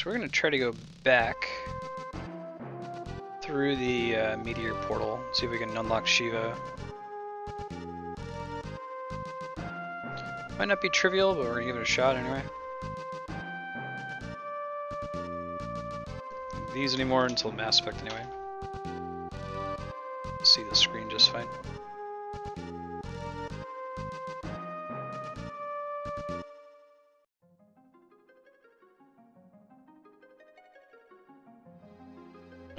So we're going to try to go back through the meteor portal, see if we can unlock Shiva. Might not be trivial, but we're going to give it a shot anyway. These anymore until Mass Effect anyway. See the screen just fine.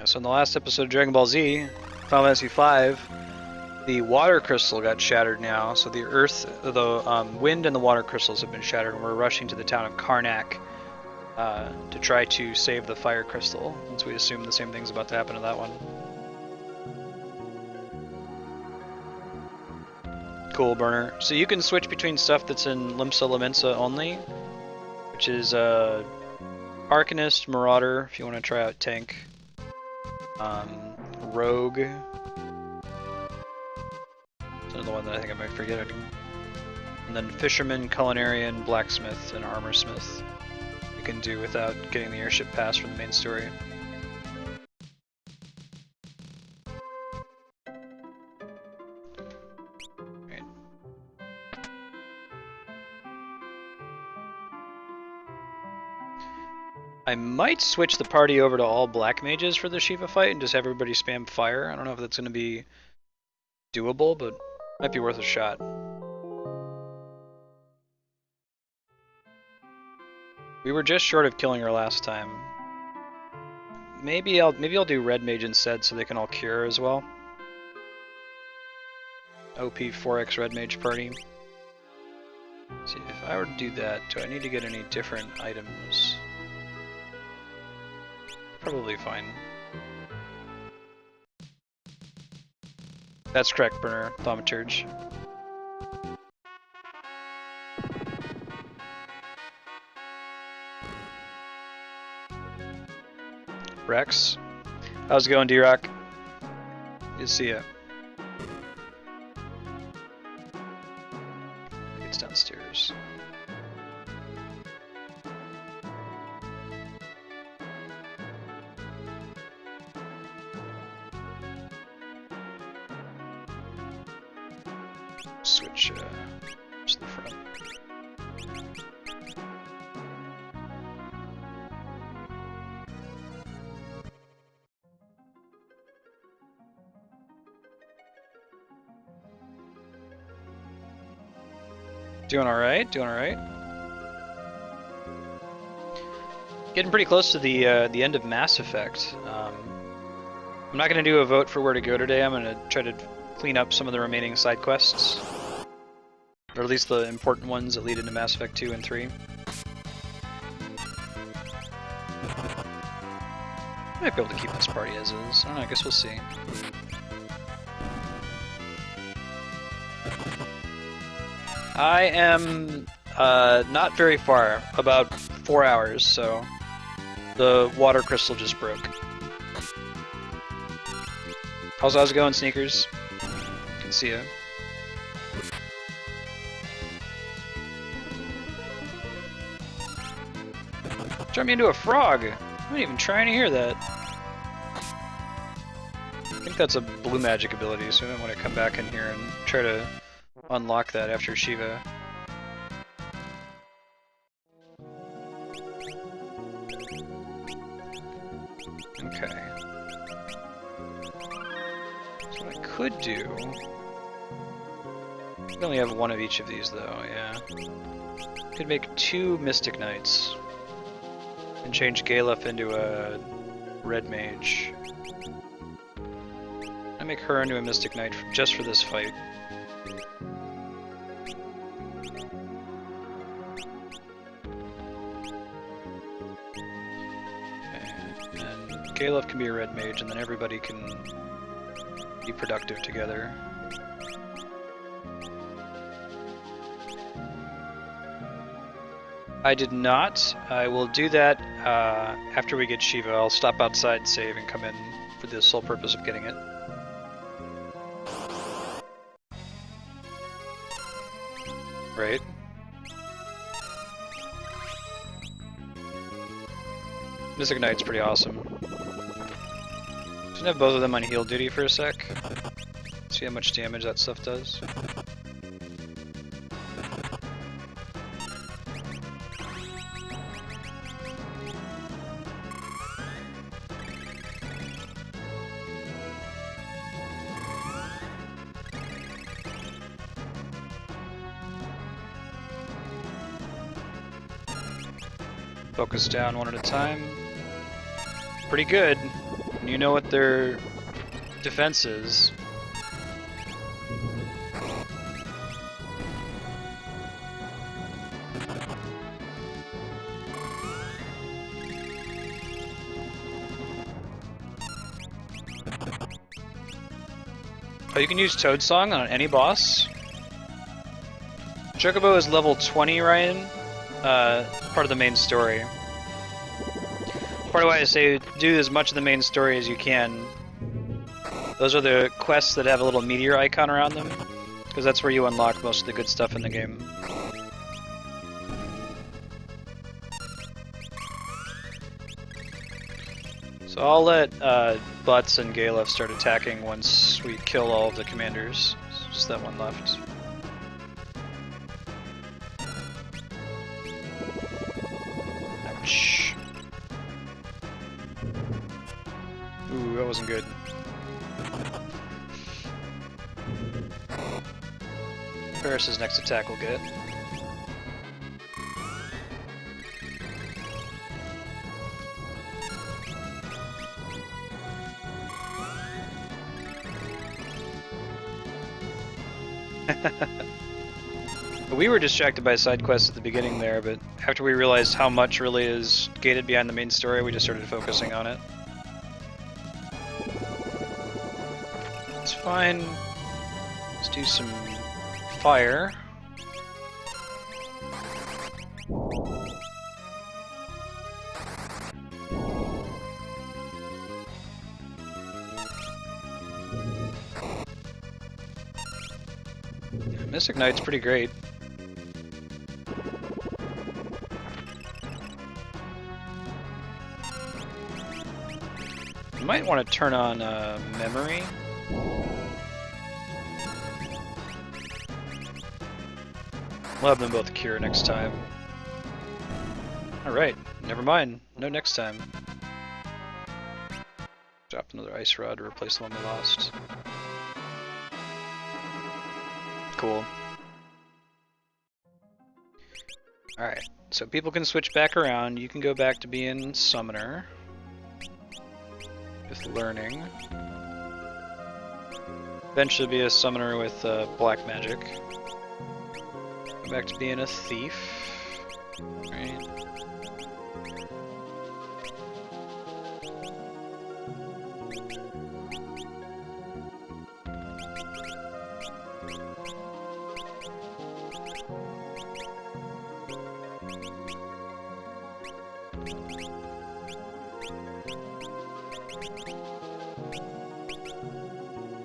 So in the last episode of Dragon Ball Z, Final Fantasy V, the water crystal got shattered now. So the earth, the wind and the water crystals have been shattered, and we're rushing to the town of Karnak to try to save the fire crystal, since we assume the same thing's about to happen to that one. Cool, Burner. So you can switch between stuff that's in Limsa Lamensa only, which is Arcanist, Marauder, if you want to try out Tank. Rogue. That's another one that I think I might forget. And then Fisherman, Culinarian, Blacksmith, and Armorsmith. You can do without getting the airship pass from the main story. Right. I might switch the party over to all black mages for the Shiva fight and just have everybody spam fire. I don't know if that's going to be doable, but might be worth a shot. We were just short of killing her last time. Maybe I'll do red mage instead so they can all cure as well. OP 4x red mage party. Let's see, if I were to do that, do I need to get any different items? Probably fine. That's correct, Burner. Thaumaturge. Rex. How's it going, D-Rock? Good to see ya. It's downstairs. Switch to the front. Doing alright, doing alright. Getting pretty close to the end of Mass Effect. I'm not going to do a vote for where to go today. I'm going to try to clean up some of the remaining side quests. Or at least the important ones that lead into Mass Effect 2 and 3. I might be able to keep this party as is. I don't know, I guess we'll see. I am not very far, about 4 hours, so the water crystal just broke. How's it going, Sneakers? Can see ya. Turn me into a frog! I'm not even trying to hear that. I think that's a blue magic ability, so I might want to come back in here and try to unlock that after Shiva. Okay. So what I could do... I only have one of each of these though, yeah. Could make 2 Mystic Knights. And change Galef into a red mage. I make her into a Mystic Knight just for this fight. Galef can be a red mage, and then everybody can be productive together. I did not. I will do that after we get Shiva. I'll stop outside, save, and come in for the sole purpose of getting it. Right. Mystic Knight's pretty awesome. Should have both of them on heal duty for a sec. See how much damage that stuff does. Focus down one at a time. Pretty good. You know what their defense is. Oh, you can use Toad Song on any boss. Chocobo is level 20, Ryan. Part of the main story. Part of why I say do as much of the main story as you can. Those are the quests that have a little meteor icon around them, because that's where you unlock most of the good stuff in the game. So I'll let Butts and Galef start attacking once we kill all of the commanders. There's just that one left. Ouch. Ooh, that wasn't good. Ferris's next attack will get it. We were distracted by side quests at the beginning there, but after we realized how much really is gated behind the main story, we just started focusing on it. It's fine. Let's do some fire. Mystic Knight's pretty great. You might want to turn on memory. We'll have them both cure next time. Alright, never mind. No next time. Drop another ice rod to replace the one we lost. Cool. Alright, so people can switch back around. You can go back to being Summoner. With learning. Eventually be a Summoner with black magic. Go back to being a Thief. Right.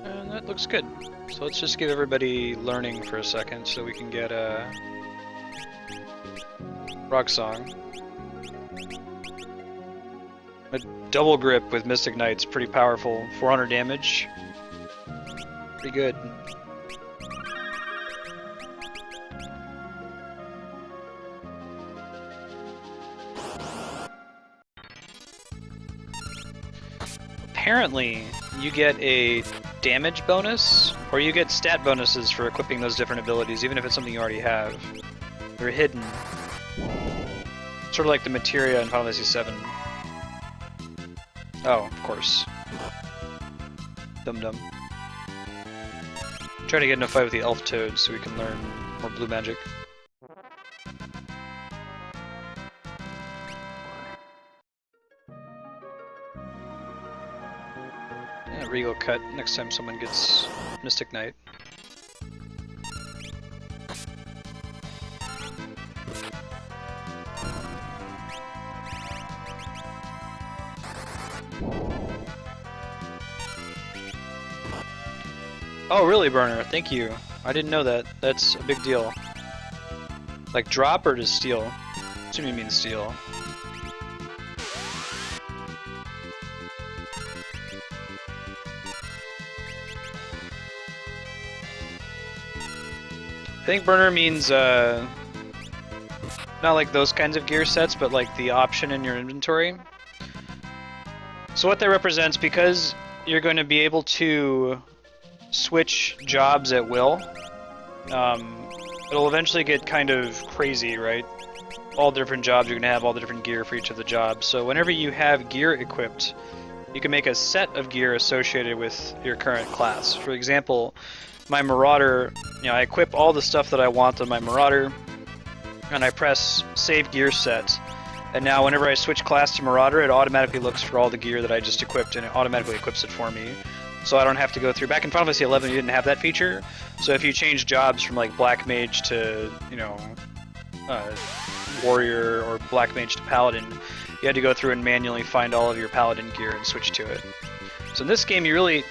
And that looks good. So let's just give everybody learning for a second so we can get a Rock Song. A double grip with Mystic Knight's pretty powerful. 400 damage. Pretty good. Apparently, you get a damage bonus, or you get stat bonuses for equipping those different abilities, even if it's something you already have. They're hidden. Sort of like the materia in Final Fantasy VII. Oh, of course. Dum-dum. Try to get in a fight with the elf toad so we can learn more blue magic. Yeah, Regal cut next time someone gets Mystic Knight. Oh, really, Burner? Thank you. I didn't know that. That's a big deal. Like drop or just steal? I assume you mean steal. I think burner means not like those kinds of gear sets, but like the option in your inventory. So what that represents, because you're going to be able to switch jobs at will, it'll eventually get kind of crazy, right? All different jobs, you're going to have all the different gear for each of the jobs. So whenever you have gear equipped, you can make a set of gear associated with your current class. For example, my Marauder, I equip all the stuff that I want on my Marauder, and I press Save Gear Set. And now whenever I switch class to Marauder, it automatically looks for all the gear that I just equipped, and it automatically equips it for me. So I don't have to go through. Back in Final Fantasy 11, you didn't have that feature. So if you change jobs from like Black Mage to, Warrior or Black Mage to Paladin, you had to go through and manually find all of your Paladin gear and switch to it. So in this game,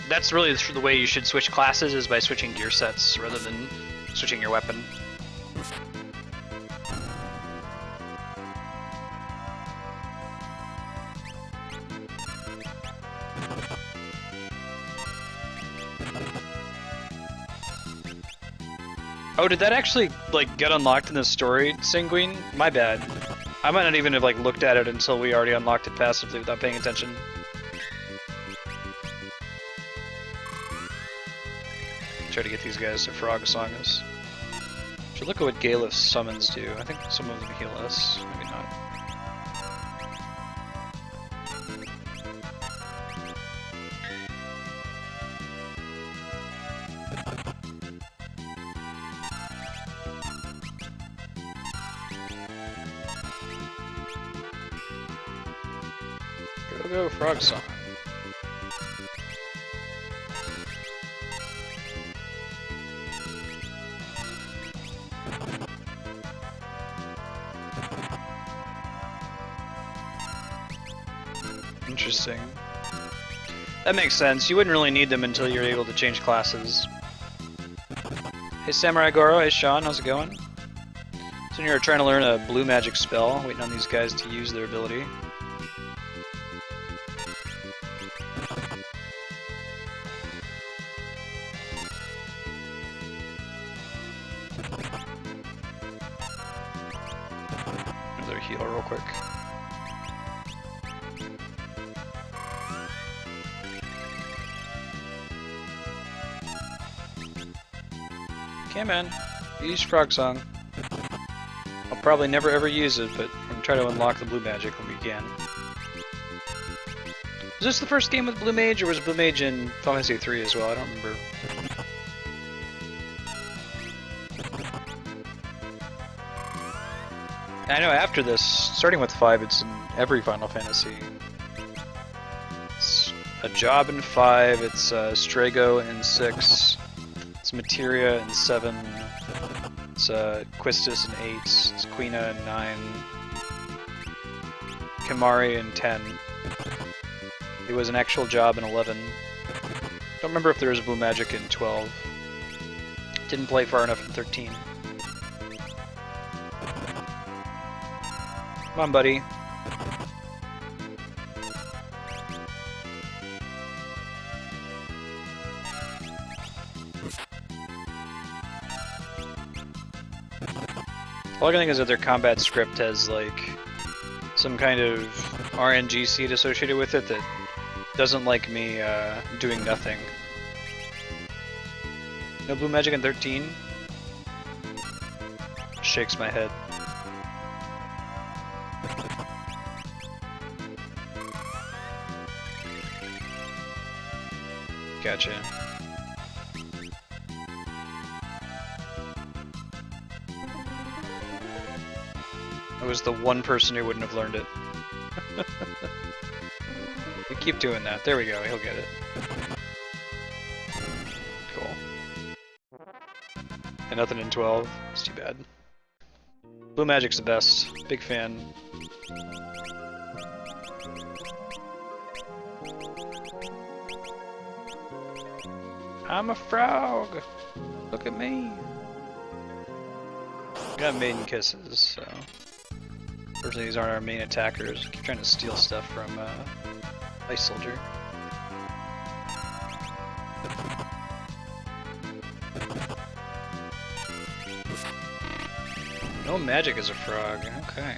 that's really the way you should switch classes, is by switching gear sets rather than switching your weapon. Oh, did that actually like get unlocked in the story, Sanguine? My bad. I might not even have like looked at it until we already unlocked it passively without paying attention. Try to get these guys to frog song us. Should look at what Galef's summons do. I think some of them heal us, maybe not. Go frog song. Interesting. That makes sense. You wouldn't really need them until you're able to change classes. Hey Samurai Goro, hey Sean, how's it going? So you're trying to learn a blue magic spell, waiting on these guys to use their ability. Another heal real quick. Okay, man. Use Frog Song. I'll probably never ever use it, but I'm gonna try to unlock the Blue Magic when we can. Was this the first game with Blue Mage, or was Blue Mage in Final Fantasy 3 as well? I don't remember. I know after this, starting with 5, it's in every Final Fantasy. It's a job in 5, it's Strago in 6, it's Materia in 7, it's Quistis in 8, it's Quina in 9, Kimari in 10. It was an actual job in 11. Don't remember if there was a Blue Magic in 12. Didn't play far enough in 13. Come on, buddy. All I can think is that their combat script has like some kind of RNG seed associated with it that doesn't like me doing nothing. No Blue Magic in 13? Shakes my head. Gotcha. I was the one person who wouldn't have learned it. We keep doing that. There we go, he'll get it. Cool. And nothing in 12. It's too bad. Blue Magic's the best. Big fan. I'm a frog! Look at me! Got Maiden Kisses, so... Unfortunately, these aren't our main attackers. Keep trying to steal stuff from Ice Soldier. No magic as a frog, okay.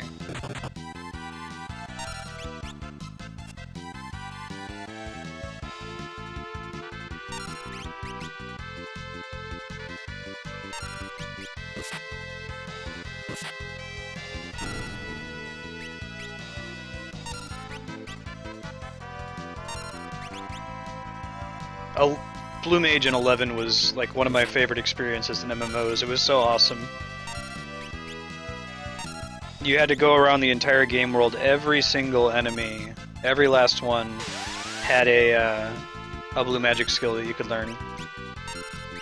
Blue Mage in 11 was like one of my favorite experiences in MMOs. It was so awesome. You had to go around the entire game world. Every single enemy, every last one, had a blue magic skill that you could learn.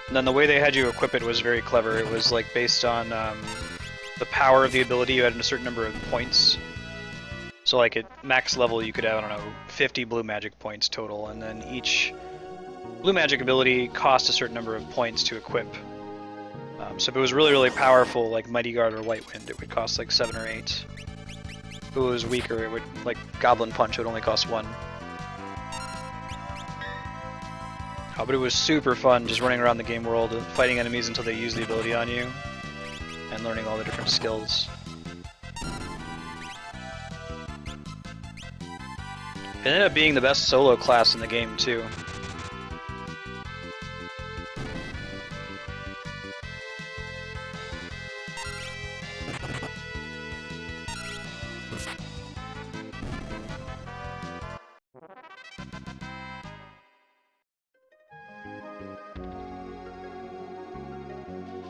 And then the way they had you equip it was very clever. It was like based on the power of the ability. You had a certain number of points. So like at max level you could have, I don't know, 50 blue magic points total, and then each blue magic ability cost a certain number of points to equip. So if it was really, really powerful, like Mighty Guard or White Wind, it would cost like 7 or 8. If it was weaker, it would, like Goblin Punch, it would only cost 1. Oh, but it was super fun just running around the game world and fighting enemies until they use the ability on you, and learning all the different skills. It ended up being the best solo class in the game, too.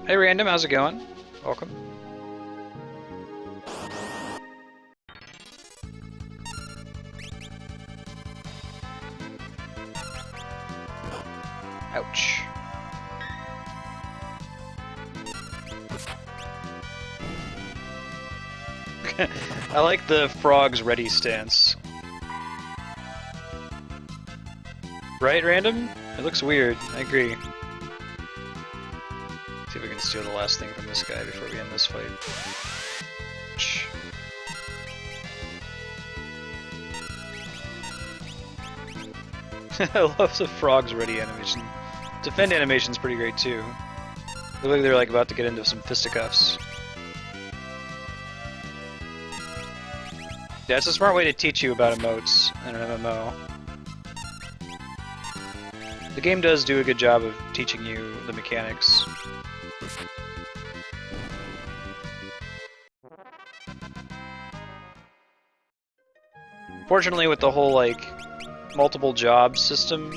Hey Random, how's it going? Welcome. Ouch. I like the frog's ready stance. Right, Random? It looks weird, I agree. See if we can steal the last thing from this guy before we end this fight. I love the frog's ready animation. Defend animation's pretty great too. Look like they're like about to get into some fisticuffs. Yeah, it's a smart way to teach you about emotes in an MMO. The game does do a good job of teaching you the mechanics. Fortunately, with the whole like multiple job system,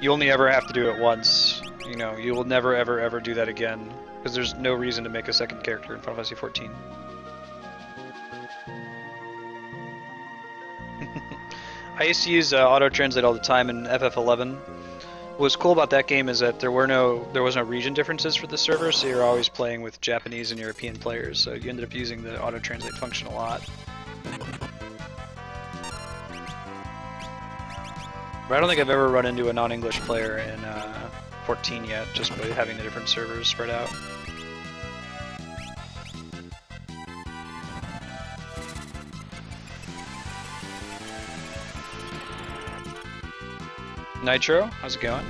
you only ever have to do it once. You know, you will never ever ever do that again, because there's no reason to make a second character in Final Fantasy XIV. I used to use auto-translate all the time in FF11. What's cool about that game is that there was no region differences for the server, so you're always playing with Japanese and European players, so you ended up using the auto-translate function a lot. But I don't think I've ever run into a non-English player in 14 yet, just by having the different servers spread out. Nitro, how's it going?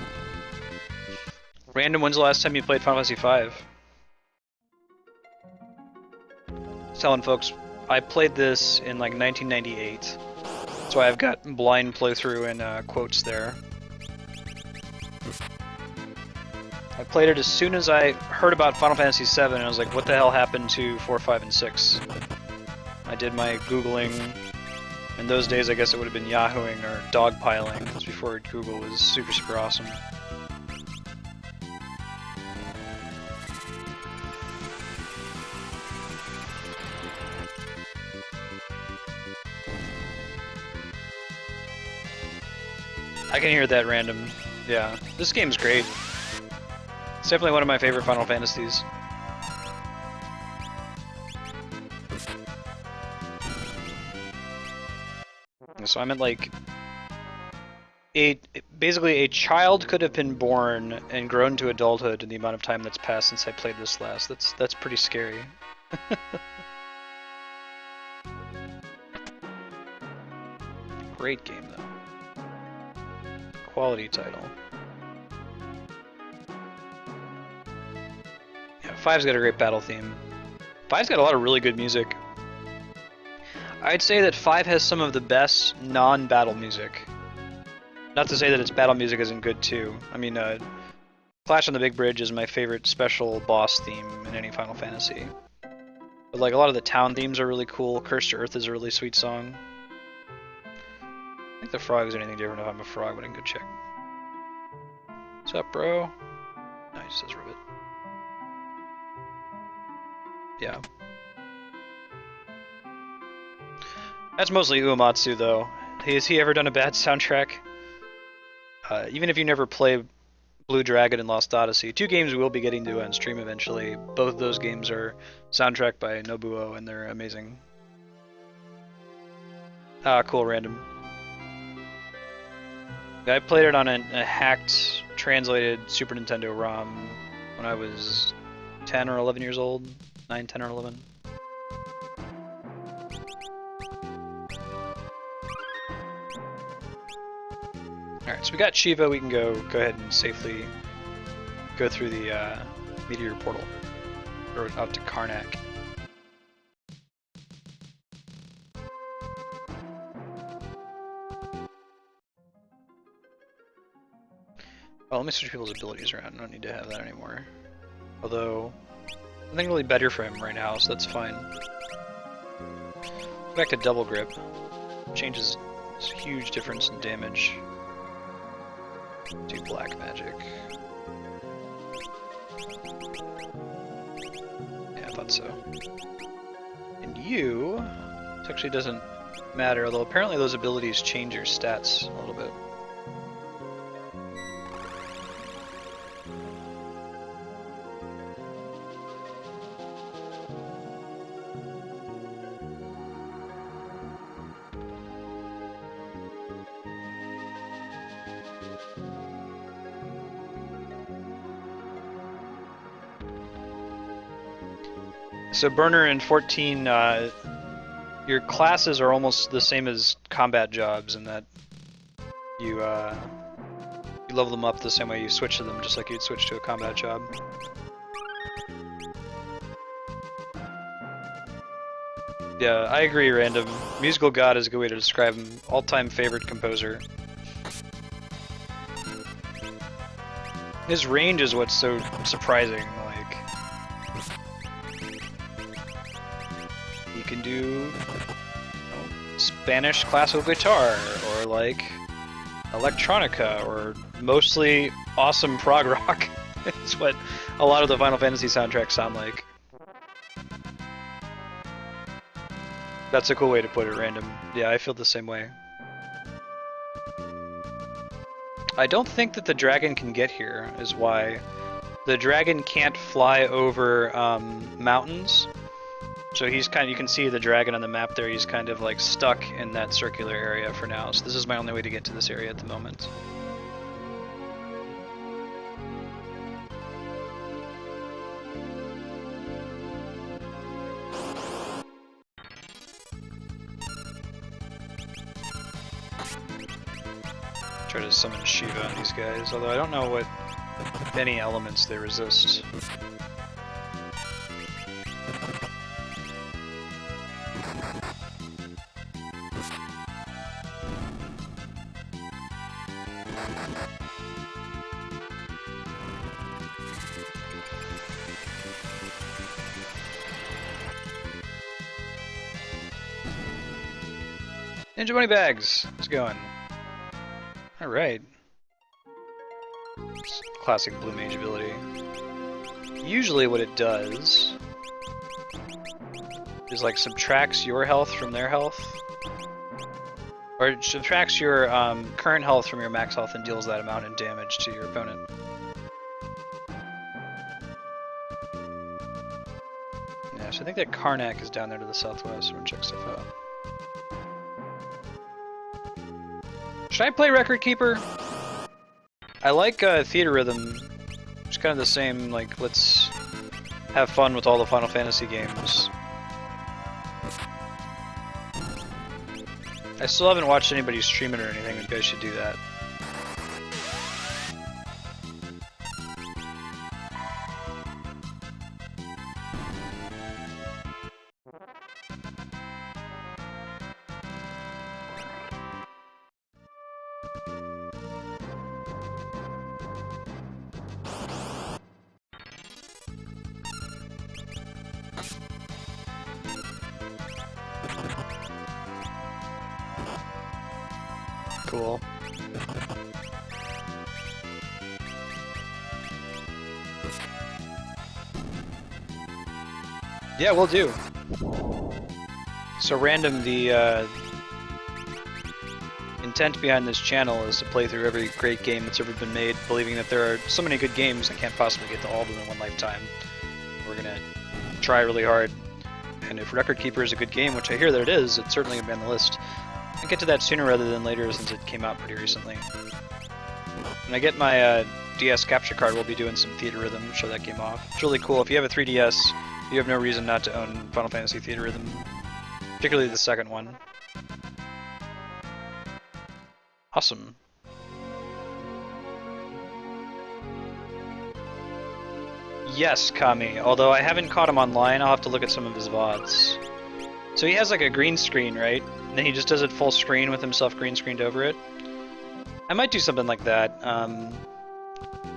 Random, when's the last time you played Final Fantasy V? Telling folks, I played this in like 1998. That's why I've got blind playthrough and quotes there. I played it as soon as I heard about Final Fantasy VII, and I was like, what the hell happened to 4, 5, and 6? I did my Googling. In those days, I guess it would have been Yahooing or dogpiling. This was before Google was super, super awesome. I can hear that, Random. Yeah, this game's great. It's definitely one of my favorite Final Fantasies. So I'm at like basically a child could have been born and grown to adulthood in the amount of time that's passed since I played this last. That's pretty scary. Great game though. Quality title. Yeah, 5's got a great battle theme. 5's got a lot of really good music. I'd say that 5 has some of the best non-battle music. Not to say that its battle music isn't good too. I mean, Clash on the Big Bridge is my favorite special boss theme in any Final Fantasy. But like a lot of the town themes are really cool. Curse to Earth is a really sweet song. I think the frog is anything different if I'm a frog, but I can go check. What's up, bro? Nice, says Ribbit. Yeah. That's mostly Uematsu, though. Has he ever done a bad soundtrack? Even if you never play Blue Dragon and Lost Odyssey, 2 games we will be getting to on stream eventually. Both of those games are soundtracked by Nobuo, and they're amazing. Ah, cool, random. I played it on a hacked, translated Super Nintendo ROM when I was 10 or 11 years old. 9, 10, or 11. Alright, so we got Shiva, we can go ahead and safely go through the meteor portal, or out to Karnak. Oh, let me switch people's abilities around, I don't need to have that anymore. Although, nothing really better for him right now, so that's fine. Back to double grip. Changes this huge difference in damage. Do black magic. Yeah, I thought so. And you, this actually doesn't matter, although apparently those abilities change your stats a little bit. So Burner in 14, your classes are almost the same as combat jobs in that you level them up the same way you switch to them, just like you'd switch to a combat job. Yeah, I agree, Random. Musical God is a good way to describe him. All-time favorite composer. His range is what's so surprising. Like, he can do, you know, Spanish classical guitar, or like electronica, or mostly awesome prog rock. It's what a lot of the Final Fantasy soundtracks sound like. That's a cool way to put it, Random. Yeah, I feel the same way. I don't think that the dragon can get here, is why. The dragon can't fly over mountains. So he's kind of, you can see the dragon on the map there, he's kind of like stuck in that circular area for now. So this is my only way to get to this area at the moment. Try to summon Shiva on these guys, although I don't know what, if any elements they resist. Ninja money bags! How's it going? Alright. Classic Blue Mage ability. Usually what it does is like subtracts your health from their health. Or it subtracts your current health from your max health and deals that amount in damage to your opponent. Yeah, so I think that Karnak is down there to the southwest, so we're gonna check stuff out. Should I play Record Keeper? I like Theater Rhythm. It's kind of the same, like, let's have fun with all the Final Fantasy games. I still haven't watched anybody stream it or anything, you guys should do that. Cool. Yeah, we'll do. So random, the intent behind this channel is to play through every great game that's ever been made, believing that there are so many good games I can't possibly get to all of them in one lifetime. We're gonna try really hard, and if Record Keeper is a good game, which I hear that it is, it's certainly gonna be on the list. I'll get to that sooner rather than later since it came out pretty recently. When I get my DS capture card, we'll be doing some Theater Rhythm, show that game off. It's really cool. If you have a 3DS, you have no reason not to own Final Fantasy Theater Rhythm, particularly the second one. Awesome. Yes, Kami, although I haven't caught him online, I'll have to look at some of his VODs. So he has like a green screen, right? And then he just does it full screen with himself green screened over it. I might do something like that.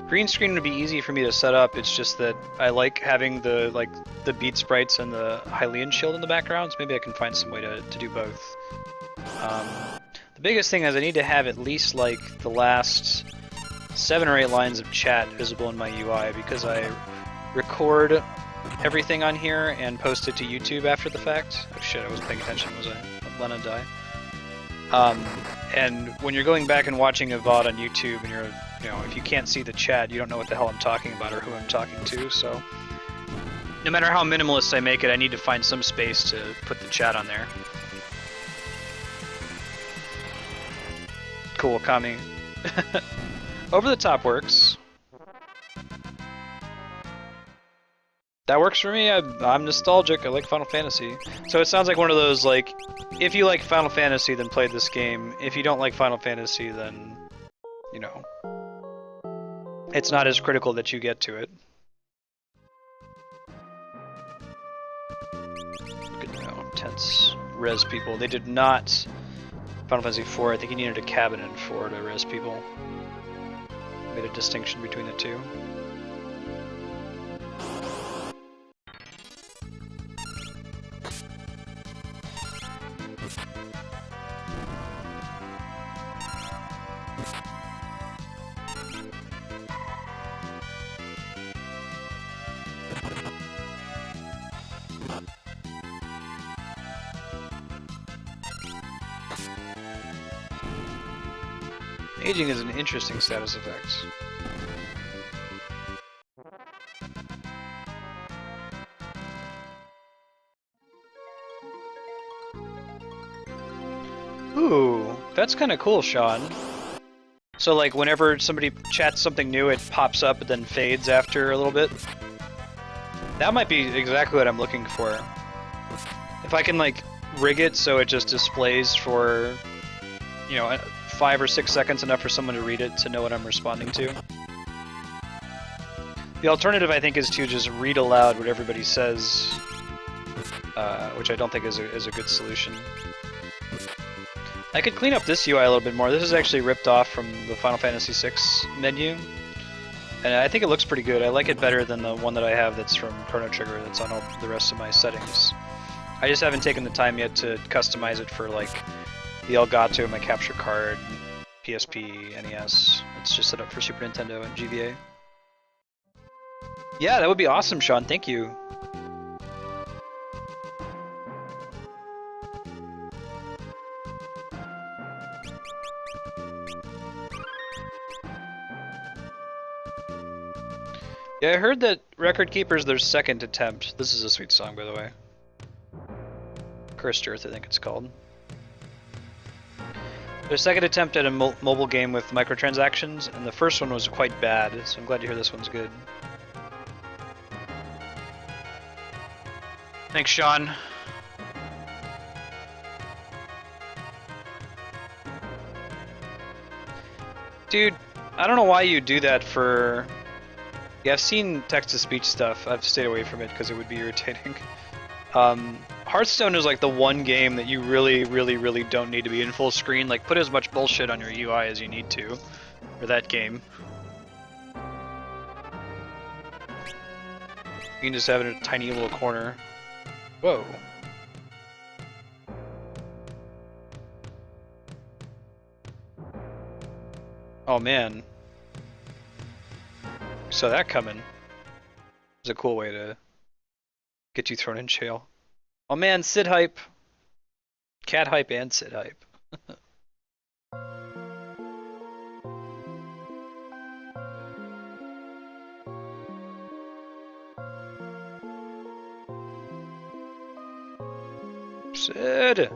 Green screen would be easy for me to set up, it's just that I like having the beat sprites and the Hylian shield in the background, so maybe I can find some way to do both. The biggest thing is I need to have at least like the last 7 or 8 lines of chat visible in my UI, because I record everything on here and post it to YouTube after the fact. Oh shit, I wasn't paying attention, was I? Let Lena die. And when you're going back and watching a VOD on YouTube and you're, if you can't see the chat, you don't know what the hell I'm talking about or who I'm talking to, so no matter how minimalist I make it, I need to find some space to put the chat on there. Cool, Kami. Over the top works. That works for me. I'm nostalgic. I like Final Fantasy. So it sounds like one of those, like, if you like Final Fantasy, then play this game. If you don't like Final Fantasy, then, it's not as critical that you get to it. Look at how intense res people. They did not. Final Fantasy IV, I think you needed a cabin in 4 to res people. Made a distinction between the two. Aging is an interesting status effect. Ooh, that's kind of cool, Sean. So like whenever somebody chats something new, it pops up and then fades after a little bit. That might be exactly what I'm looking for. If I can like rig it so it just displays for, 5 or 6 seconds, enough for someone to read it to know what I'm responding to. The alternative, I think, is to just read aloud what everybody says, which I don't think is a good solution. I could clean up this UI a little bit more. This is actually ripped off from the Final Fantasy VI menu, and I think it looks pretty good. I like it better than the one that I have that's from Chrono Trigger that's on all the rest of my settings. I just haven't taken the time yet to customize it for, like, the Elgato, my capture card, PSP, NES. It's just set up for Super Nintendo and GBA. Yeah, that would be awesome, Sean. Thank you. Yeah, I heard that Record Keeper's their second attempt. This is a sweet song, by the way. Cursed Earth, I think it's called. Their second attempt at a mobile game with microtransactions, and the first one was quite bad, so I'm glad to hear this one's good. Thanks, Sean. Dude, I don't know why you do that for... Yeah, I've seen text-to-speech stuff. I've stayed away from it because it would be irritating. Hearthstone is like the one game that you really, really, really don't need to be in full screen. Like, put as much bullshit on your UI as you need to for that game. You can just have it in a tiny little corner. Whoa. Oh man. Saw that coming. It's a cool way to get you thrown in jail. Oh man, Sid hype. Cat hype and Sid hype. Sid!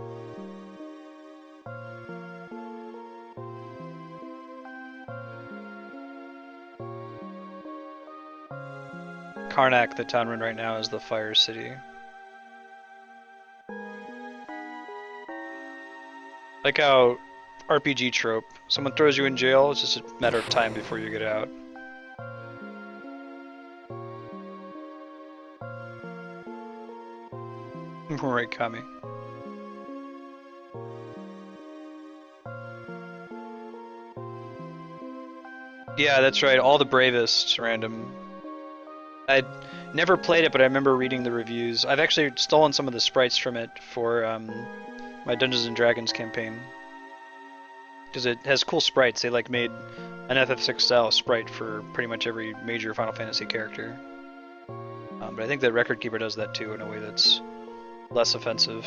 Karnak, the town we're in right now, is the fire city. Like how RPG trope, someone throws you in jail, it's just a matter of time before you get out. Right, Kami. Yeah, that's right, all the bravest random. I'd never played it, but I remember reading the reviews. I've actually stolen some of the sprites from it for my Dungeons and Dragons campaign. Because it has cool sprites. They like made an FF6 style sprite for pretty much every major Final Fantasy character. But I think that Record Keeper does that too in a way that's less offensive.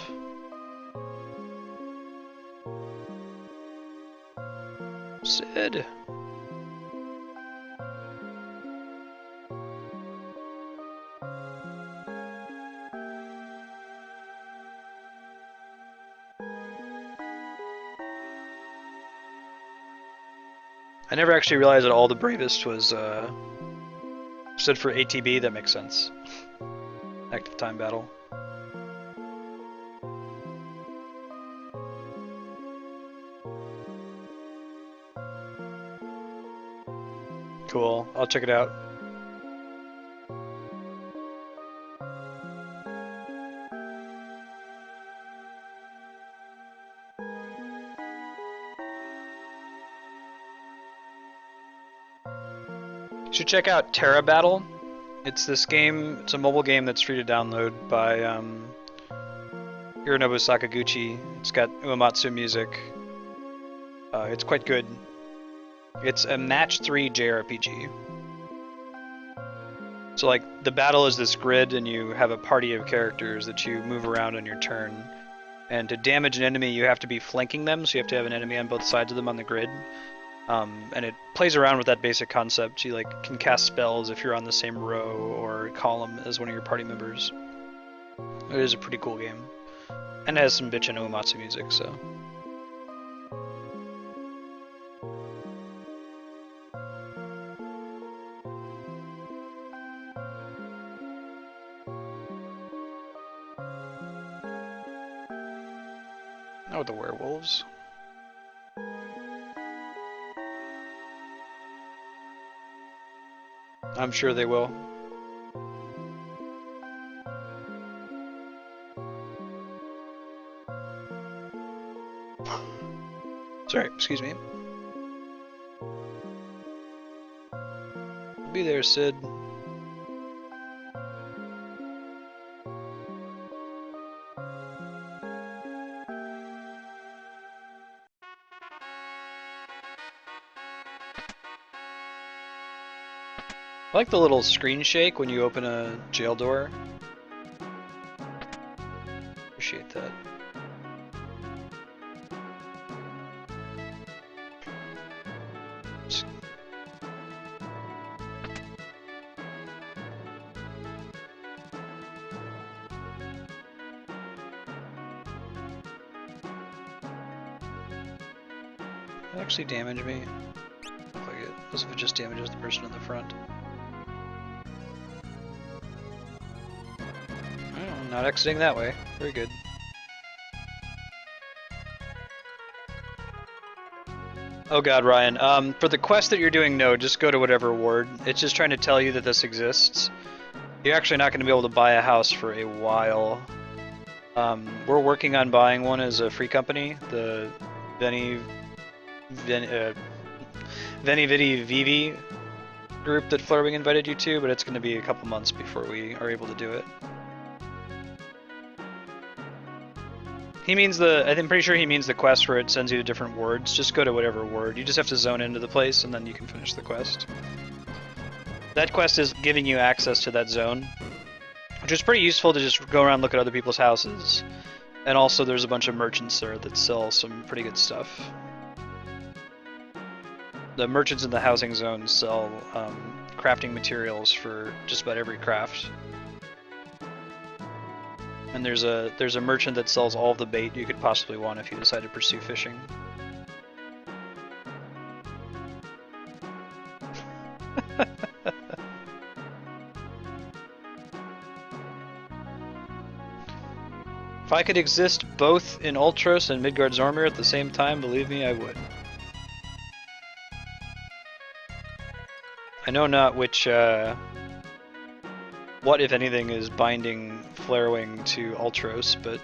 Sid. I never actually realized that all the bravest was stood for ATB. That makes sense. Active time battle. Cool. I'll check it out. You should check out Terra Battle. It's this game, it's a mobile game that's free to download by Hironobu Sakaguchi. It's got Uematsu music. It's quite good. It's a match 3 JRPG. So like the battle is this grid and you have a party of characters that you move around on your turn. And to damage an enemy you have to be flanking them, so you have to have an enemy on both sides of them on the grid. And it plays around with that basic concept. You like can cast spells if you're on the same row or column as one of your party members. It is a pretty cool game. And it has some bitchin' Uematsu music, so. Oh, the werewolves. I'm sure they will. Sorry, excuse me. Be there, Sid. I like the little screen shake when you open a jail door. Appreciate that. That actually damage me? Look like it. As if it just damages the person in the front. Oh, not exiting that way. Very good. Oh god, Ryan. For the quest that you're doing, no, just go to whatever ward. It's just trying to tell you that this exists. You're actually not going to be able to buy a house for a while. We're working on buying one as a free company. The Veni Vidi Vivi group that Flurwing invited you to, but it's going to be a couple months before we are able to do it. He means I'm pretty sure he means the quest where it sends you to different wards. Just go to whatever ward. You just have to zone into the place and then you can finish the quest. That quest is giving you access to that zone, which is pretty useful to just go around and look at other people's houses. And also there's a bunch of merchants there that sell some pretty good stuff. The merchants in the housing zone sell crafting materials for just about every craft. And there's a merchant that sells all of the bait you could possibly want if you decide to pursue fishing. If I could exist both in Ultros and Midgard Zormir at the same time, believe me, I would. I know not which, what, if anything, is binding Flarewing to Ultros, but...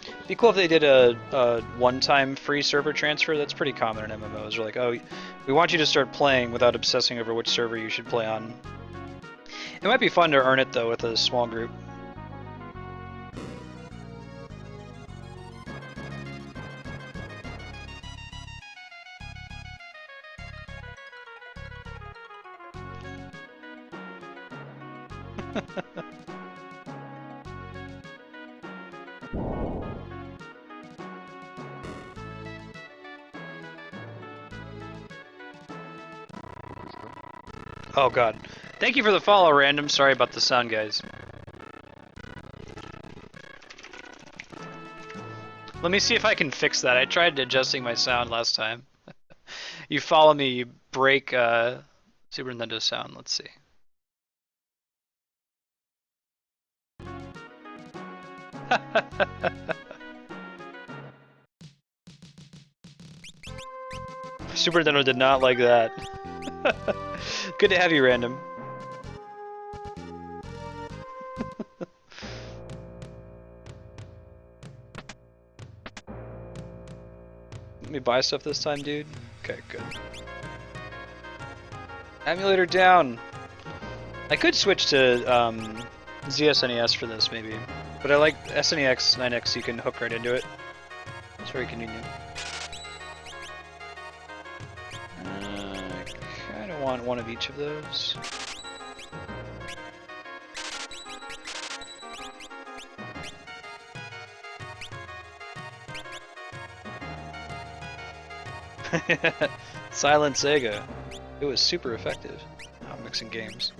It'd be cool if they did a one-time free server transfer. That's pretty common in MMOs. They're like, oh, we want you to start playing without obsessing over which server you should play on. It might be fun to earn it, though, with a small group. Oh god. Thank you for the follow, Random. Sorry about the sound, guys. Let me see if I can fix that. I tried adjusting my sound last time. You follow me, you break Super Nintendo sound. Let's see. Super Nintendo did not like that. Good to have you, Random. Let me buy stuff this time, dude. Okay, good. Emulator down. I could switch to ZSNES for this, maybe. But I like SNEX 9X, you can hook right into it. It's very convenient. I kind of want one of each of those. Silent Sega. It was super effective. Oh, I'm mixing games.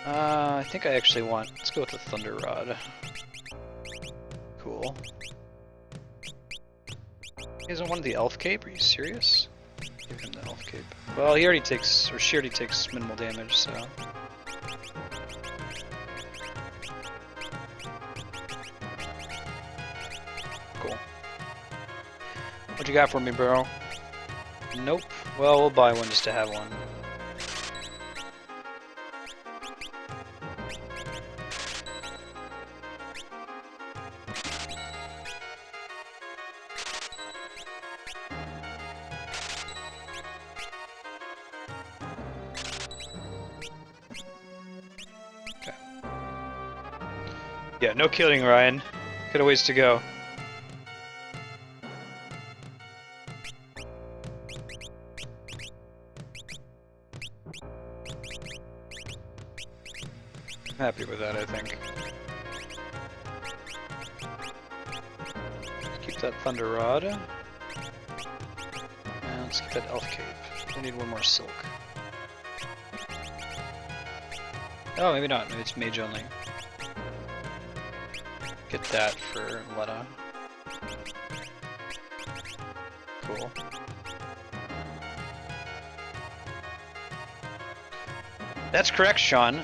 I think I actually want... Let's go with the Thunder Rod. Cool. He doesn't want the Elf Cape? Are you serious? Give him the Elf Cape. Well, he already takes... or she already takes minimal damage, so... Cool. What you got for me, bro? Nope. Well, we'll buy one just to have one. Yeah, no killing, Ryan. Got a ways to go. I'm happy with that, I think. Let's keep that Thunder Rod. And let's keep that Elf Cape. I need one more silk. Oh, maybe not. Maybe it's mage only. Get that for Letta. Cool. That's correct, Sean.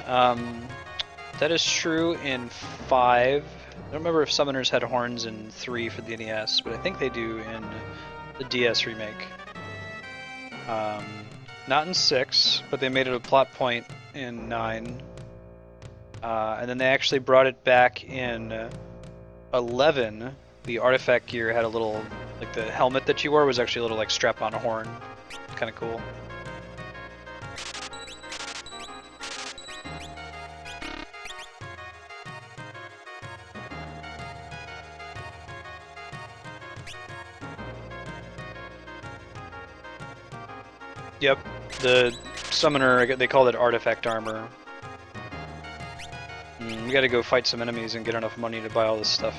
That is true in 5. I don't remember if Summoners had horns in 3 for the NES, but I think they do in the DS remake. Not in 6, but they made it a plot point in 9. And then they actually brought it back in 11 the artifact gear had a little, like the helmet that you wore was actually a little like strap on a horn. Kind of cool. Yep, the summoner, they call it artifact armor. We gotta go fight some enemies and get enough money to buy all this stuff.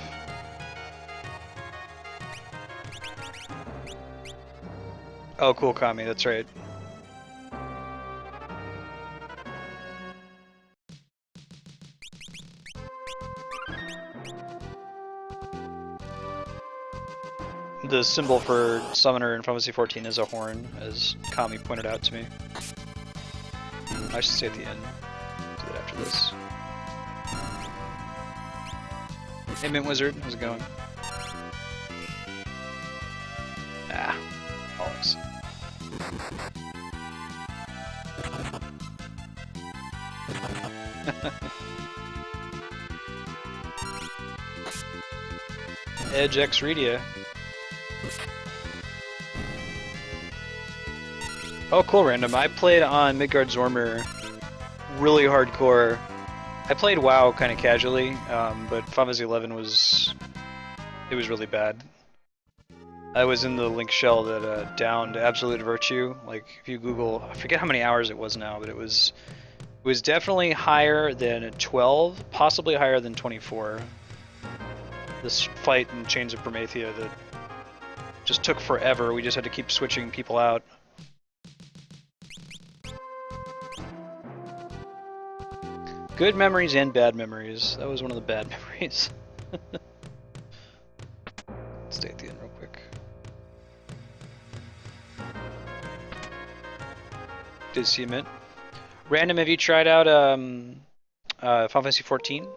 Oh, cool, Kami, that's right. The symbol for summoner in Final Fantasy 14 is a horn, as Kami pointed out to me. I should say at the end. Do that after this. Hey Mint Wizard, how's it going? Ah, bollocks. Edge X Redia. Oh, cool, random. I played on Midgard Zormir really hardcore. I played WoW kind of casually, but Final Fantasy 11 was really bad. I was in the link shell that downed Absolute Virtue. Like, if you Google, I forget how many hours it was now, but it was definitely higher than 12, possibly higher than 24. This fight in Chains of Promethea that just took forever. We just had to keep switching people out. Good memories and bad memories. That was one of the bad memories. Stay at the end real quick. Did see a mint. Random, have you tried out Final Fantasy 14?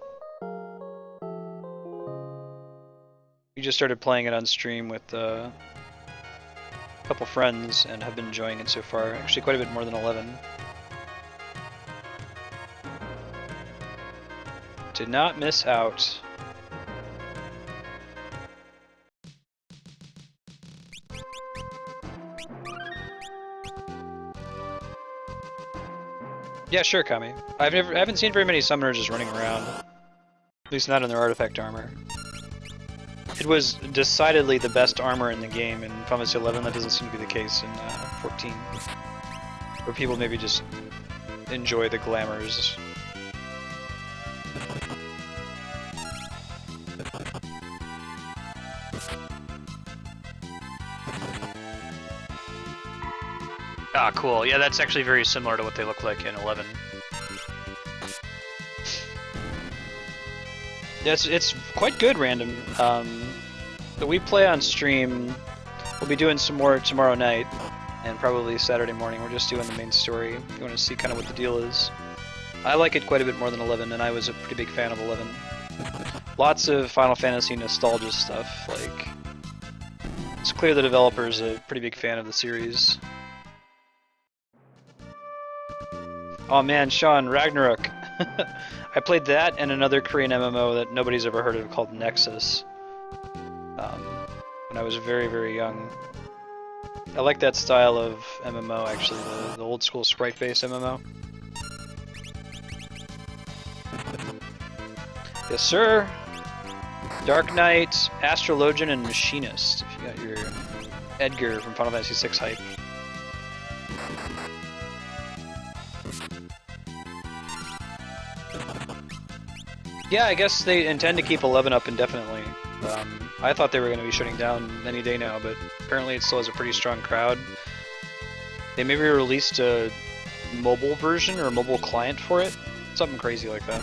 We just started playing it on stream with a couple friends and have been enjoying it so far. Actually, quite a bit more than 11. Did not miss out. Yeah, sure, Kami. I haven't seen very many summoners just running around. At least not in their artifact armor. It was decidedly the best armor in the game in Final Fantasy 11. That doesn't seem to be the case in 14. Where people maybe just enjoy the glamours. Ah, cool. Yeah, that's actually very similar to what they look like in 11. Yes, it's quite good, random. But we play on stream. We'll be doing some more tomorrow night, and probably Saturday morning. We're just doing the main story. If you want to see kind of what the deal is. I like it quite a bit more than 11, and I was a pretty big fan of 11. Lots of Final Fantasy nostalgia stuff. Like, it's clear the developer's a pretty big fan of the series. Oh man, Sean, Ragnarok. I played that and another Korean MMO that nobody's ever heard of called Nexus. When I was very, very young. I like that style of MMO actually, the old school sprite-based MMO. Yes sir! Dark Knight, Astrologian, and Machinist. If you got your Edgar from Final Fantasy VI hype. Yeah, I guess they intend to keep 11 up indefinitely. I thought they were going to be shutting down any day now, but apparently it still has a pretty strong crowd. They maybe released a mobile version or a mobile client for it. Something crazy like that.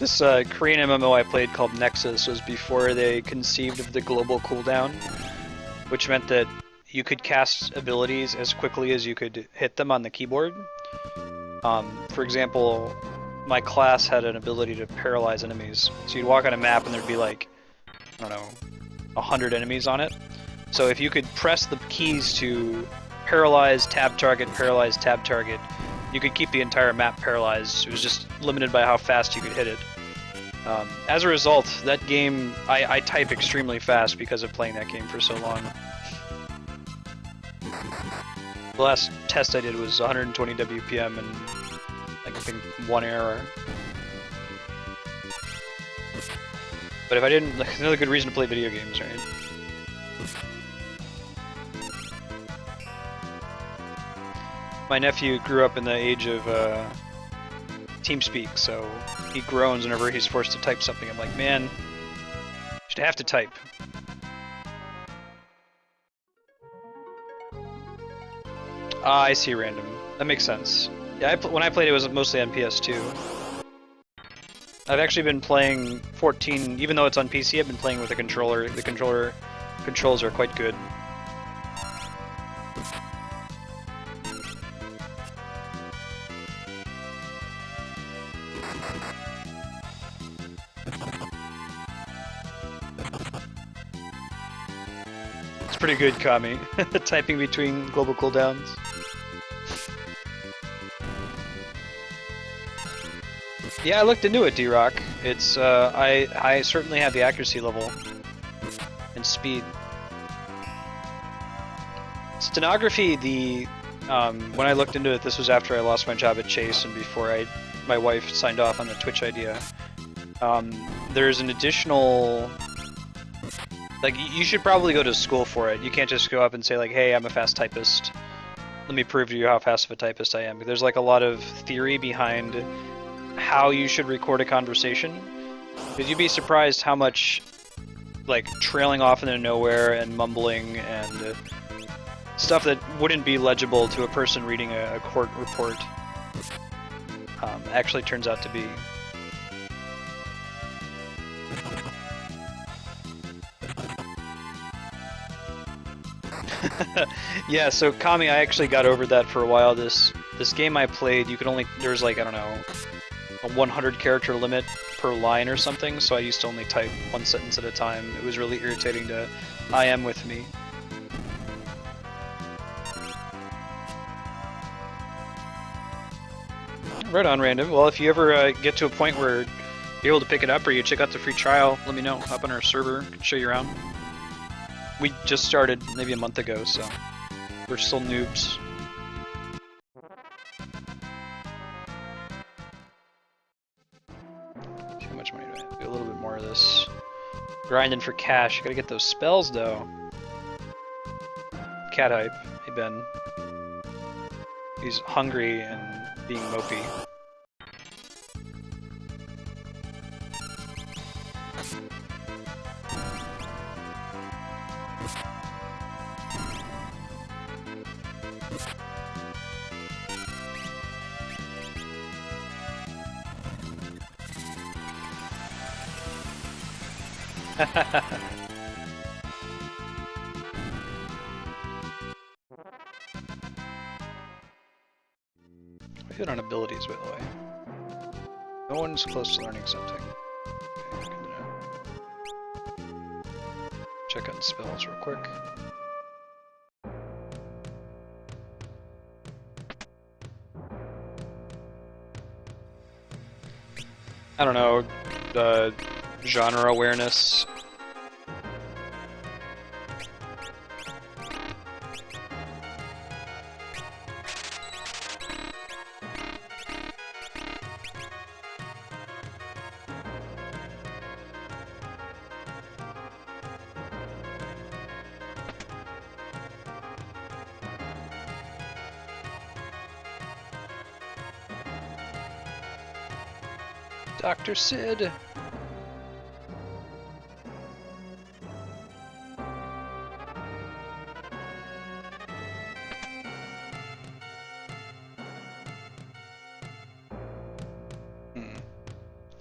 This Korean MMO I played called Nexus was before they conceived of the global cooldown, which meant that you could cast abilities as quickly as you could hit them on the keyboard. For example, my class had an ability to paralyze enemies. So you'd walk on a map and there'd be like, I don't know, 100 enemies on it. So if you could press the keys to paralyze, tab target, you could keep the entire map paralyzed. It was just limited by how fast you could hit it. As a result, that game, I type extremely fast because of playing that game for so long. The last test I did was 120 WPM and like, I think 1 error. But if I didn't, like, another good reason to play video games, right? My nephew grew up in the age of TeamSpeak, so he groans whenever he's forced to type something. I'm like, man, you should have to type. Ah, I see random. That makes sense. Yeah, when I played it was mostly on PS2. I've actually been playing 14, even though it's on PC, I've been playing with a controller. The controller controls are quite good. It's pretty good, Kami. Typing between global cooldowns. Yeah, I looked into it, D-Rock. It's, I certainly have the accuracy level and speed. Stenography, when I looked into it, this was after I lost my job at Chase and before my wife signed off on the Twitch idea. There's an additional, like, you should probably go to school for it. You can't just go up and say like, hey, I'm a fast typist. Let me prove to you how fast of a typist I am. There's like a lot of theory behind how you should record a conversation. Because you'd be surprised how much, like, trailing off into nowhere and mumbling and stuff that wouldn't be legible to a person reading a court report actually turns out to be. Yeah, so Kami, I actually got over that for a while. This game I played, you could only, there's like, I don't know, a 100 character limit per line or something, so I used to only type one sentence at a time. It was really irritating to IM with me. Right on, Random. Well, if you ever get to a point where you're able to pick it up or you check out the free trial, let me know. Hop on our server, can show you around. We just started maybe a month ago, so we're still noobs. How much money do I have? Do a little bit more of this. Grinding for cash. Gotta get those spells, though. Cat hype. Hey, Ben. He's hungry and being mopey. I hit on abilities, by the way. No one's close to learning something. Okay, good to know. Check out spells real quick. I don't know, genre awareness. Dr. Sid.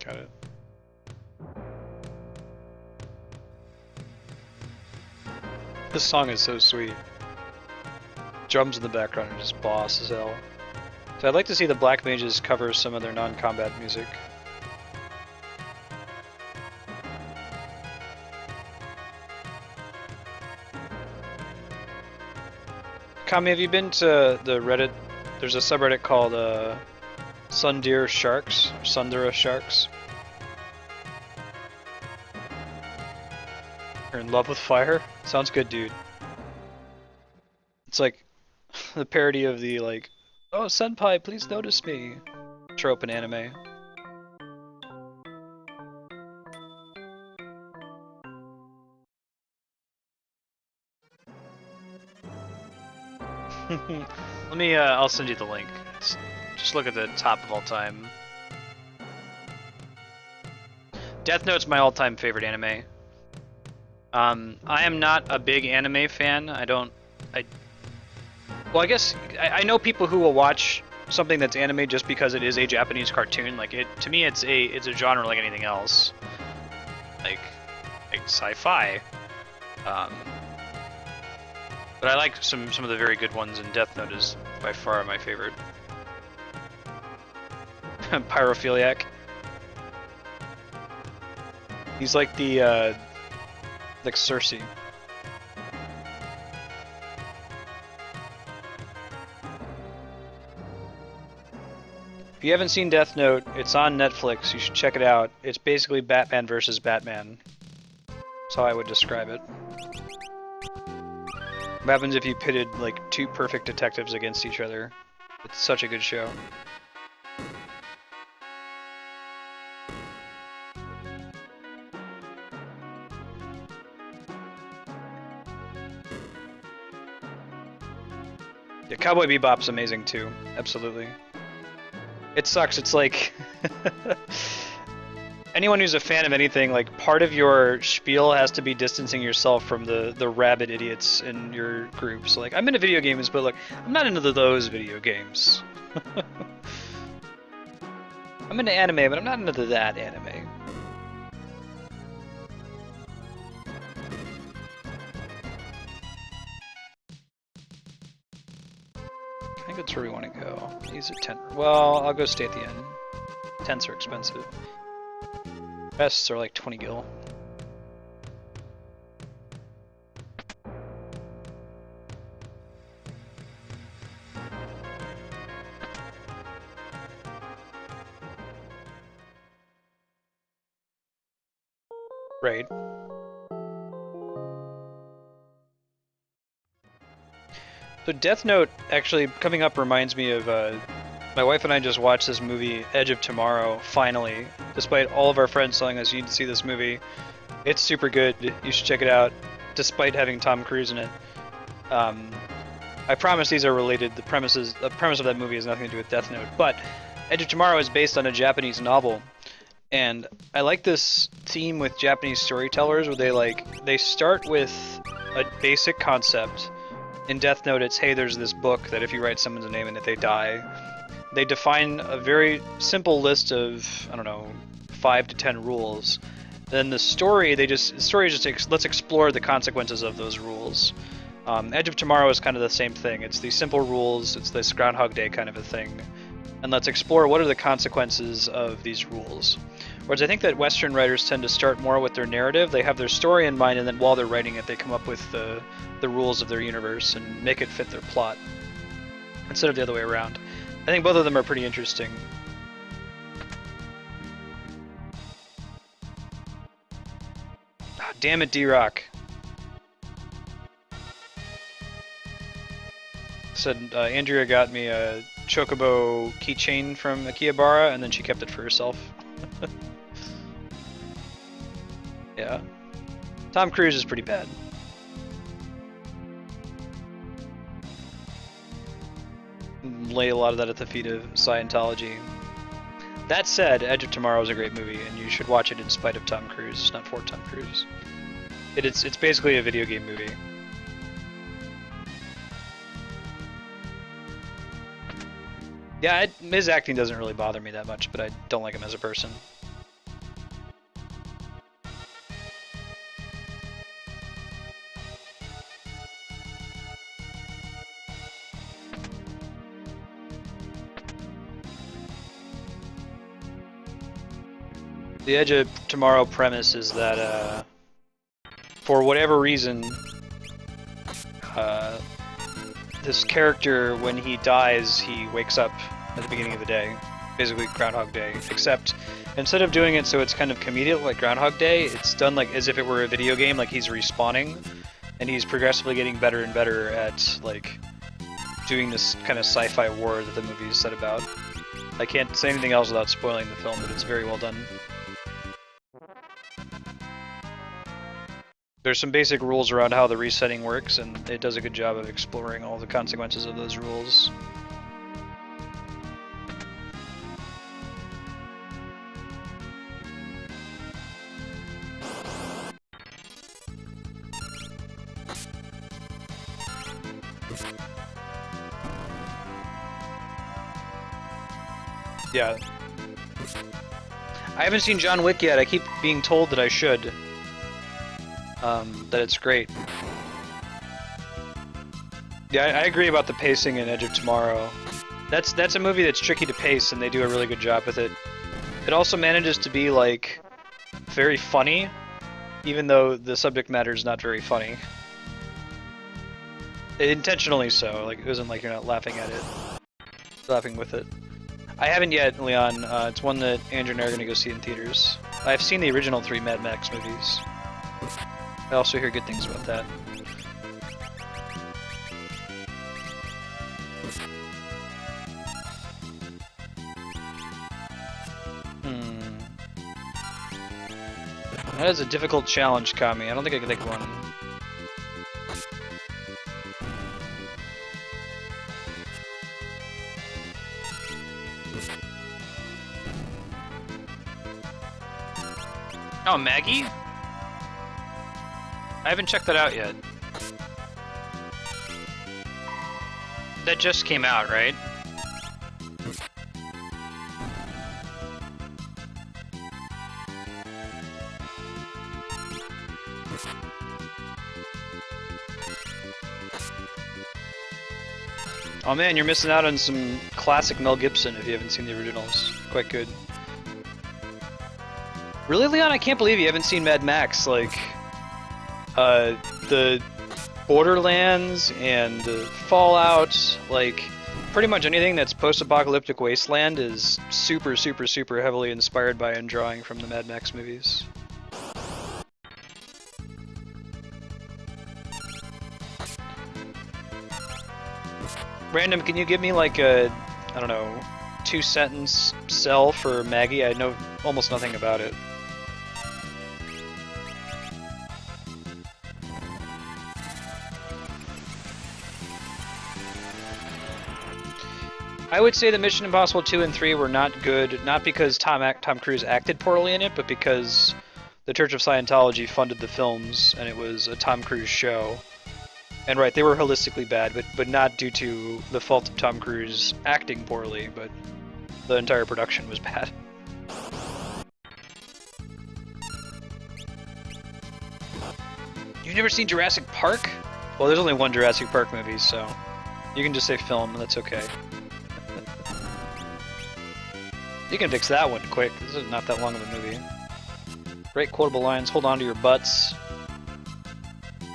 Got it. This song is so sweet. Drums in the background are just boss as hell. So I'd like to see the Black Mages cover some of their non-combat music. Kami, have you been to the Reddit? There's a subreddit called Sundara Sharks. Sundara Sharks. You're in love with fire? Sounds good, dude. It's like the parody of the like, oh senpai, please notice me trope in anime. Let me, I'll send you the link. Just look at the top of all time. Death Note's my all-time favorite anime. I am not a big anime fan. Well, I guess I know people who will watch something that's anime just because it is a Japanese cartoon. Like to me, it's a genre like anything else, like sci-fi. But I like some of the very good ones, and Death Note is by far my favorite. Pyrophiliac. He's like the like Cersei. If you haven't seen Death Note, it's on Netflix. You should check it out. It's basically Batman versus Batman. That's how I would describe it. What happens if you pitted like two perfect detectives against each other? It's such a good show. Yeah, Cowboy Bebop's amazing too. Absolutely. It sucks. It's like anyone who's a fan of anything, like part of your spiel has to be distancing yourself from the rabid idiots in your group. So like, I'm into video games, but like, I'm not into those video games. I'm into anime, but I'm not into that anime. I think that's where we want to go. These are 10. Well, I'll go stay at the end. Tents are expensive. Vests are like 20 gil. Right. So Death Note actually coming up reminds me of my wife and I just watched this movie, Edge of Tomorrow, finally. Despite all of our friends telling us you need to see this movie. It's super good. You should check it out, despite having Tom Cruise in it. I promise these are related. The premise of that movie has nothing to do with Death Note. But Edge of Tomorrow is based on a Japanese novel. And I like this theme with Japanese storytellers where they start with a basic concept. In Death Note, it's, hey, there's this book that if you write someone's name in it, they die. They define a very simple list of, I don't know, 5 to 10 rules. Then the story, let's explore the consequences of those rules. Edge of Tomorrow is kind of the same thing. It's these simple rules, it's this Groundhog Day kind of a thing. And let's explore what are the consequences of these rules. Whereas I think that Western writers tend to start more with their narrative. They have their story in mind, and then while they're writing it, they come up with the rules of their universe and make it fit their plot, instead of the other way around. I think both of them are pretty interesting. Oh, damn it, D-Rock. Said Andrea got me a Chocobo keychain from Akihabara, and then she kept it for herself. Yeah. Tom Cruise is pretty bad. Lay a lot of that at the feet of Scientology. That said, Edge of Tomorrow is a great movie, and you should watch it in spite of Tom Cruise, not for Tom Cruise. It's basically a video game movie. Yeah, his acting doesn't really bother me that much, but I don't like him as a person. The Edge of Tomorrow premise is that, for whatever reason, this character, when he dies, he wakes up at the beginning of the day, basically Groundhog Day, except instead of doing it so it's kind of comedic like Groundhog Day, it's done like as if it were a video game, like he's respawning, and he's progressively getting better and better at like doing this kind of sci-fi war that the movie is set about. I can't say anything else without spoiling the film, but it's very well done. There's some basic rules around how the resetting works, and it does a good job of exploring all the consequences of those rules. Yeah. I haven't seen John Wick yet. I keep being told that I should. That it's great. Yeah, I agree about the pacing in Edge of Tomorrow. That's a movie that's tricky to pace, and they do a really good job with it. It also manages to be, like, very funny, even though the subject matter is not very funny. Intentionally so. Like, it isn't like you're not laughing at it. Laughing with it. I haven't yet, Leon. It's one that Andrew and I are going to go see in theaters. I've seen the original 3 Mad Max movies. I also hear good things about that. That is a difficult challenge, Kami. I don't think I can think of one. Oh, Maggie? I haven't checked that out yet. That just came out, right? Oh man, you're missing out on some classic Mel Gibson if you haven't seen the originals. Quite good. Really, Leon? I can't believe you haven't seen Mad Max. Like, the Borderlands and Fallout, like, pretty much anything that's post-apocalyptic wasteland is super, super, super heavily inspired by and drawing from the Mad Max movies. Random, can you give me like a, I don't know, 2-sentence sell for Maggie? I know almost nothing about it. I would say that Mission Impossible 2 and 3 were not good, not because Tom Cruise acted poorly in it, but because the Church of Scientology funded the films, and it was a Tom Cruise show. And right, they were holistically bad, but not due to the fault of Tom Cruise acting poorly, but the entire production was bad. You've never seen Jurassic Park? Well, there's only one Jurassic Park movie, so you can just say film, and that's okay. You can fix that one quick. This is not that long of a movie. Great quotable lines. Hold on to your butts.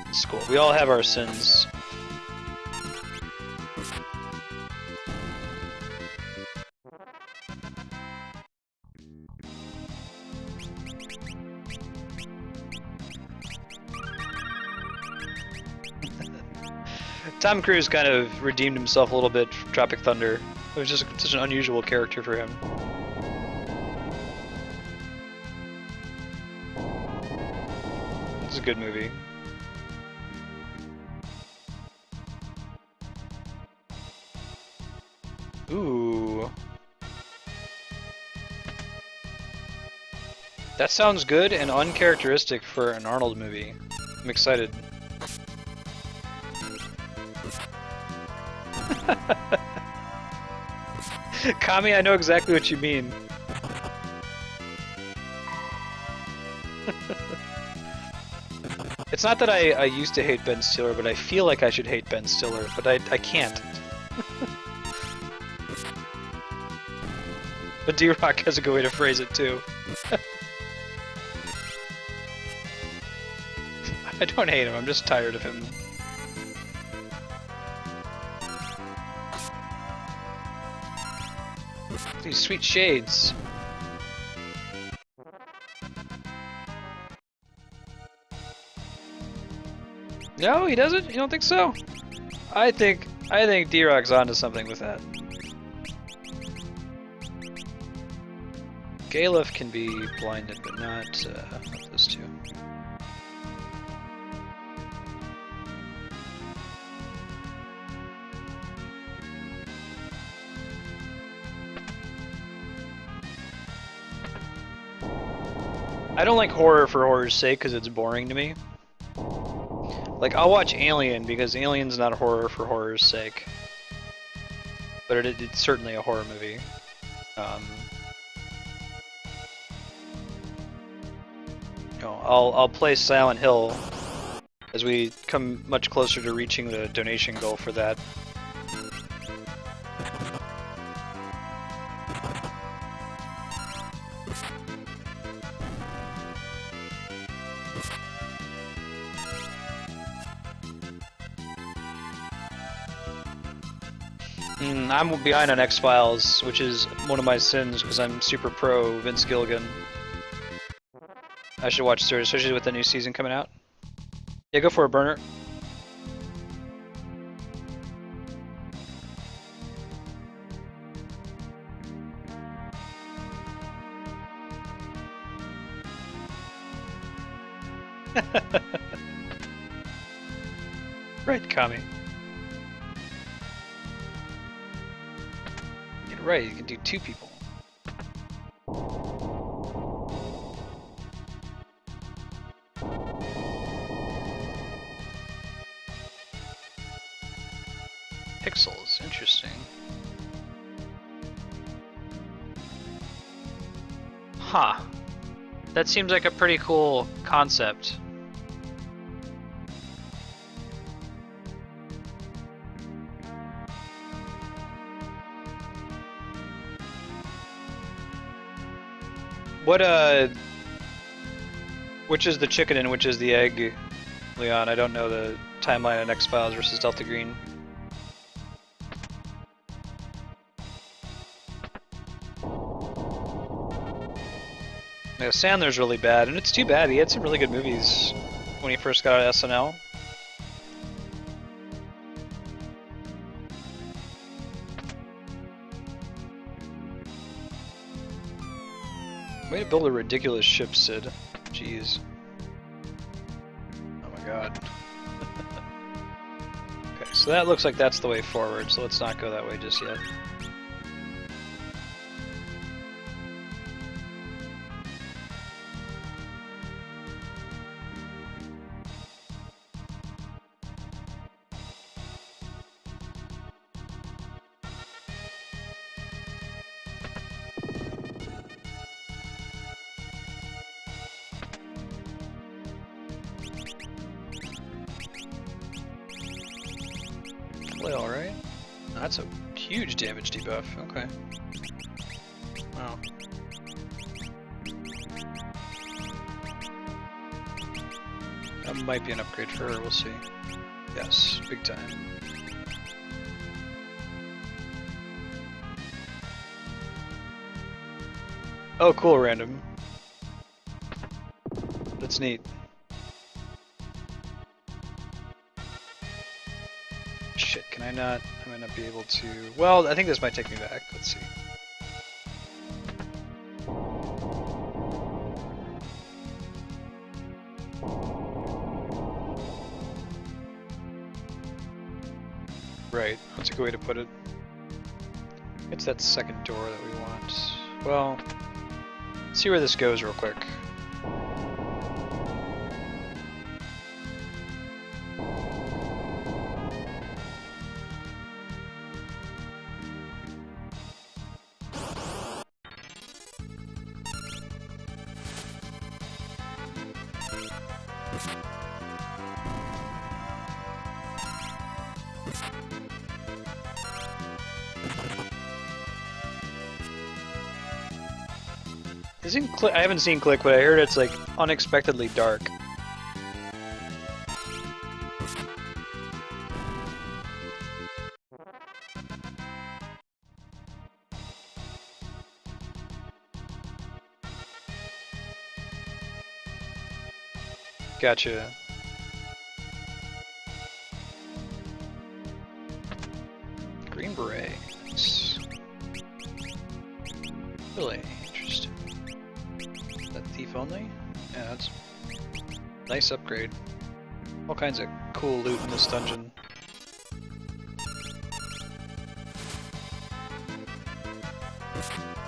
It's cool. We all have our sins. Tom Cruise kind of redeemed himself a little bit from Tropic Thunder. It was just such an unusual character for him. It's a good movie. Ooh. That sounds good and uncharacteristic for an Arnold movie. I'm excited. Kami, I know exactly what you mean. It's not that I used to hate Ben Stiller, but I feel like I should hate Ben Stiller, but I can't. But D-Rock has a good way to phrase it too. I don't hate him, I'm just tired of him. These sweet shades. No, he doesn't? You don't think so? I think D-Rock's onto something with that. Galef can be blinded, but not those two. I don't like horror for horror's sake because it's boring to me. Like, I'll watch Alien because Alien's not horror for horror's sake. But it's certainly a horror movie. You know, I'll play Silent Hill as we come much closer to reaching the donation goal for that. I'm behind on X-Files, which is one of my sins because I'm super pro Vince Gilligan. I should watch Shatters, especially with the new season coming out. Yeah, go for a burner. Right, Kami. Right, you can do two people. Pixels, interesting. Huh. That seems like a pretty cool concept. What, which is the chicken and which is the egg, Leon? I don't know the timeline on X-Files versus Delta Green. Yeah, Sandler's really bad, and it's too bad. He had some really good movies when he first got out of SNL. Way to build a ridiculous ship, Sid. Jeez. Oh my god. Okay, so that looks like that's the way forward, so let's not go that way just yet. Alright. That's a huge damage debuff. Okay. Wow. That might be an upgrade for her, we'll see. Yes, big time. Oh, cool, random. That's neat. Shit, can I not? I might not be able to. Well, I think this might take me back. Let's see. Right, that's a good way to put it. It's that second door that we want. Well, let's see where this goes real quick. I haven't seen Click, but I heard it's like unexpectedly dark. Gotcha. Green beret. Nice. Really interesting. Is that thief only? Yeah, that's nice upgrade. All kinds of cool loot in this dungeon.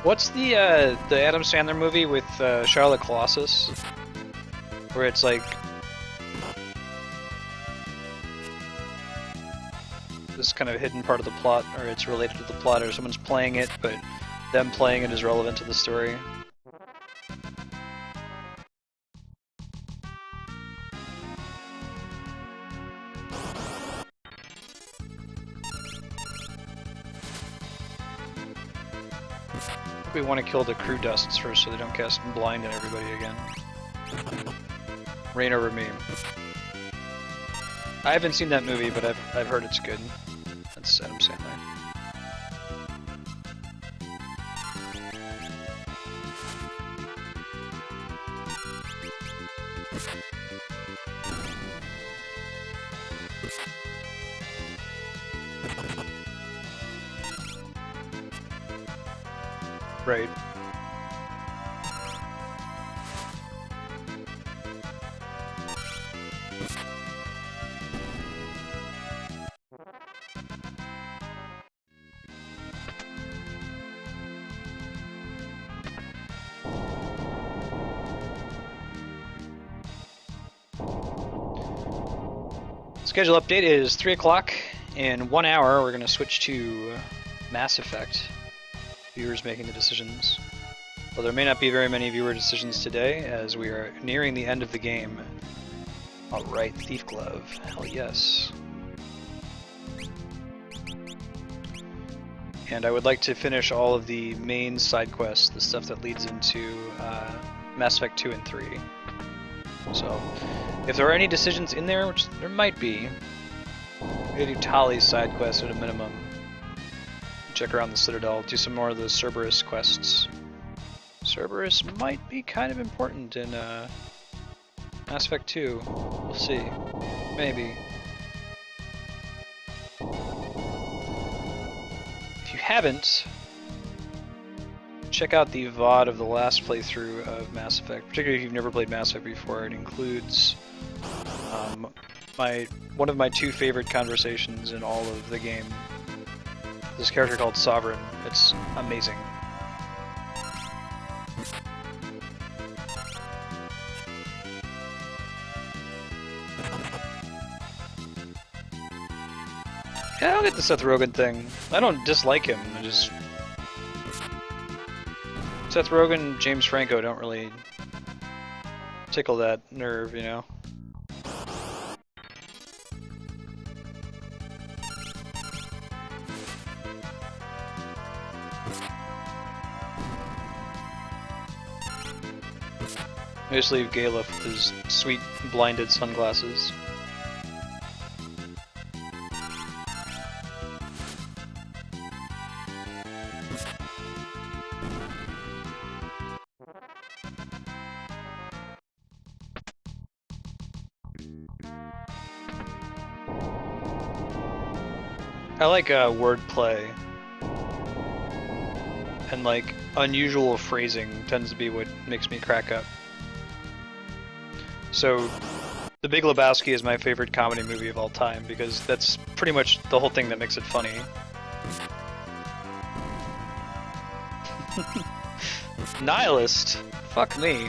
What's the Adam Sandler movie with Charlotte Colossus, where it's like this kind of hidden part of the plot, or it's related to the plot, or someone's playing it, but them playing it is relevant to the story? We want to kill the crew dusts first so they don't cast blind on everybody again. Reign over me. I haven't seen that movie, but I've heard it's good. That's Adam Sandler. Right. Schedule update is 3 o'clock. In 1 hour, we're going to switch to Mass Effect. Viewers making the decisions. Well, there may not be very many viewer decisions today, as we are nearing the end of the game. Alright, Thief Glove. Hell yes. And I would like to finish all of the main side quests, the stuff that leads into Mass Effect 2 and 3. So, if there are any decisions in there, which there might be, we gotta do Tali's side quest at a minimum. Check around the Citadel, do some more of those Cerberus quests. Cerberus might be kind of important in Mass Effect 2. We'll see. Maybe. If you haven't, check out the VOD of the last playthrough of Mass Effect, particularly if you've never played Mass Effect before. It includes one of my 2 favorite conversations in all of the game. This character called Sovereign. It's amazing. Yeah, I don't get the Seth Rogen thing. I don't dislike him. I just Seth Rogen, James Franco don't really tickle that nerve, you know? I just leave Galef with his sweet blinded sunglasses. I like wordplay, and like unusual phrasing tends to be what makes me crack up. So, The Big Lebowski is my favorite comedy movie of all time because that's pretty much the whole thing that makes it funny. Nihilist? Fuck me.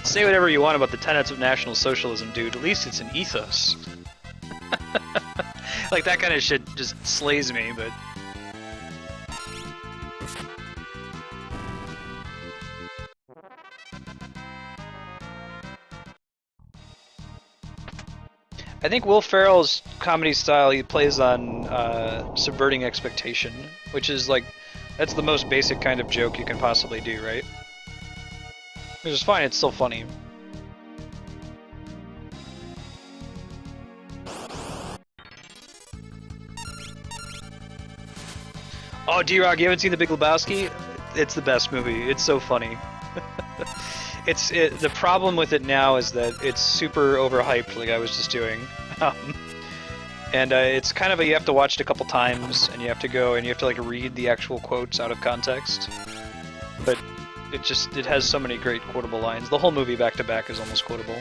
Say whatever you want about the tenets of National Socialism, dude. At least it's an ethos. Like, that kind of shit just slays me, but... I think Will Ferrell's comedy style, he plays on subverting expectation, which is like, that's the most basic kind of joke you can possibly do, right? Which is fine, it's still funny. Oh, D-Rock, you haven't seen The Big Lebowski? It's the best movie. It's so funny. The problem with it now is that it's super overhyped, like I was just doing. And it's kind of you have to watch it a couple times, and you have to go and you have to like read the actual quotes out of context. But it has so many great quotable lines. The whole movie back to back is almost quotable.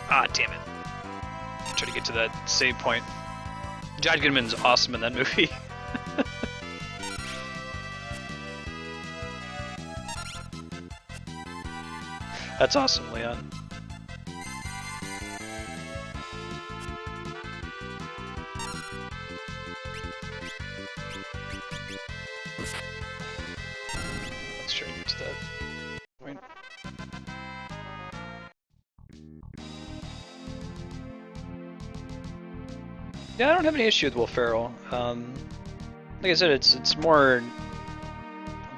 Ah, damn it. Try to get to that save point. John Goodman's awesome in that movie. That's awesome, Leon. Let's try to get to that point. Yeah, I don't have any issue with Will Ferrell. Like I said, it's more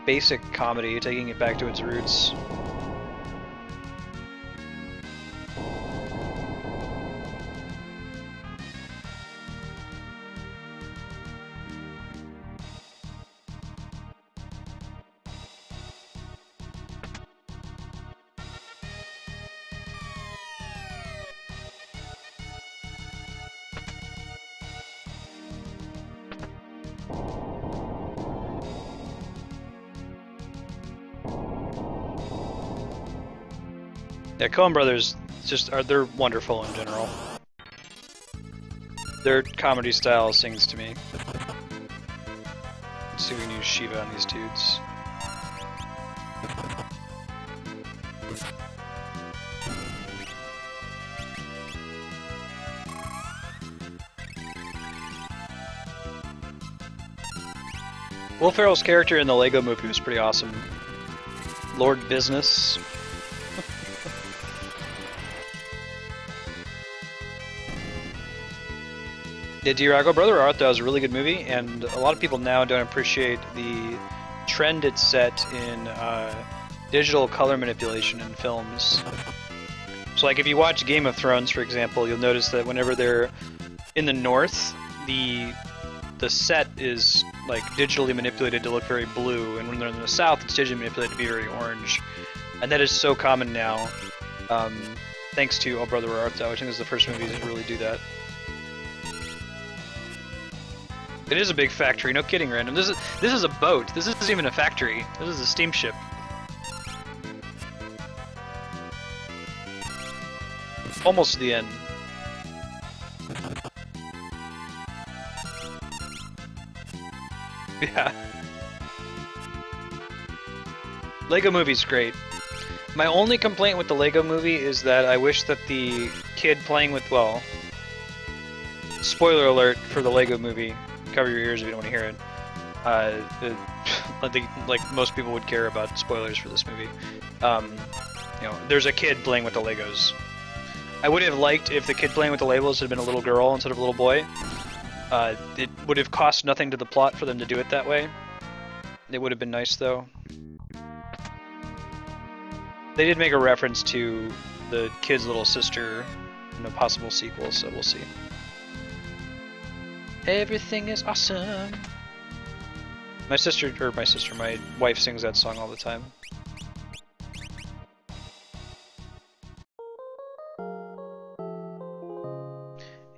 basic comedy, taking it back to its roots. Yeah, Coen Brothers they're wonderful in general. Their comedy style sings to me. Let's see if we can use Shiva on these dudes. Will Ferrell's character in the Lego Movie was pretty awesome. Lord Business. Yeah, Dirago, Brother Art, that was a really good movie, and a lot of people now don't appreciate the trend it set in digital color manipulation in films. So like if you watch Game of Thrones, for example, you'll notice that whenever they're in the north, the set is like digitally manipulated to look very blue, and when they're in the south, it's digitally manipulated to be very orange. And that is so common now, thanks to Oh Brother Where Art Thou, which I think is the first movie to really do that. It is a big factory, no kidding, Random. This is a boat. This isn't even a factory. This is a steamship. Almost the end. Yeah. Lego Movie's great. My only complaint with the Lego Movie is that I wish that the kid playing with, well, spoiler alert for the Lego Movie. Cover your ears if you don't want to hear it. I think, like most people would care about spoilers for this movie. You know, there's a kid playing with the Legos. I would have liked if the kid playing with the Legos had been a little girl instead of a little boy. It would have cost nothing to the plot for them to do it that way. It would have been nice, though. They did make a reference to the kid's little sister in a possible sequel, so we'll see. Everything is awesome. My wife sings that song all the time.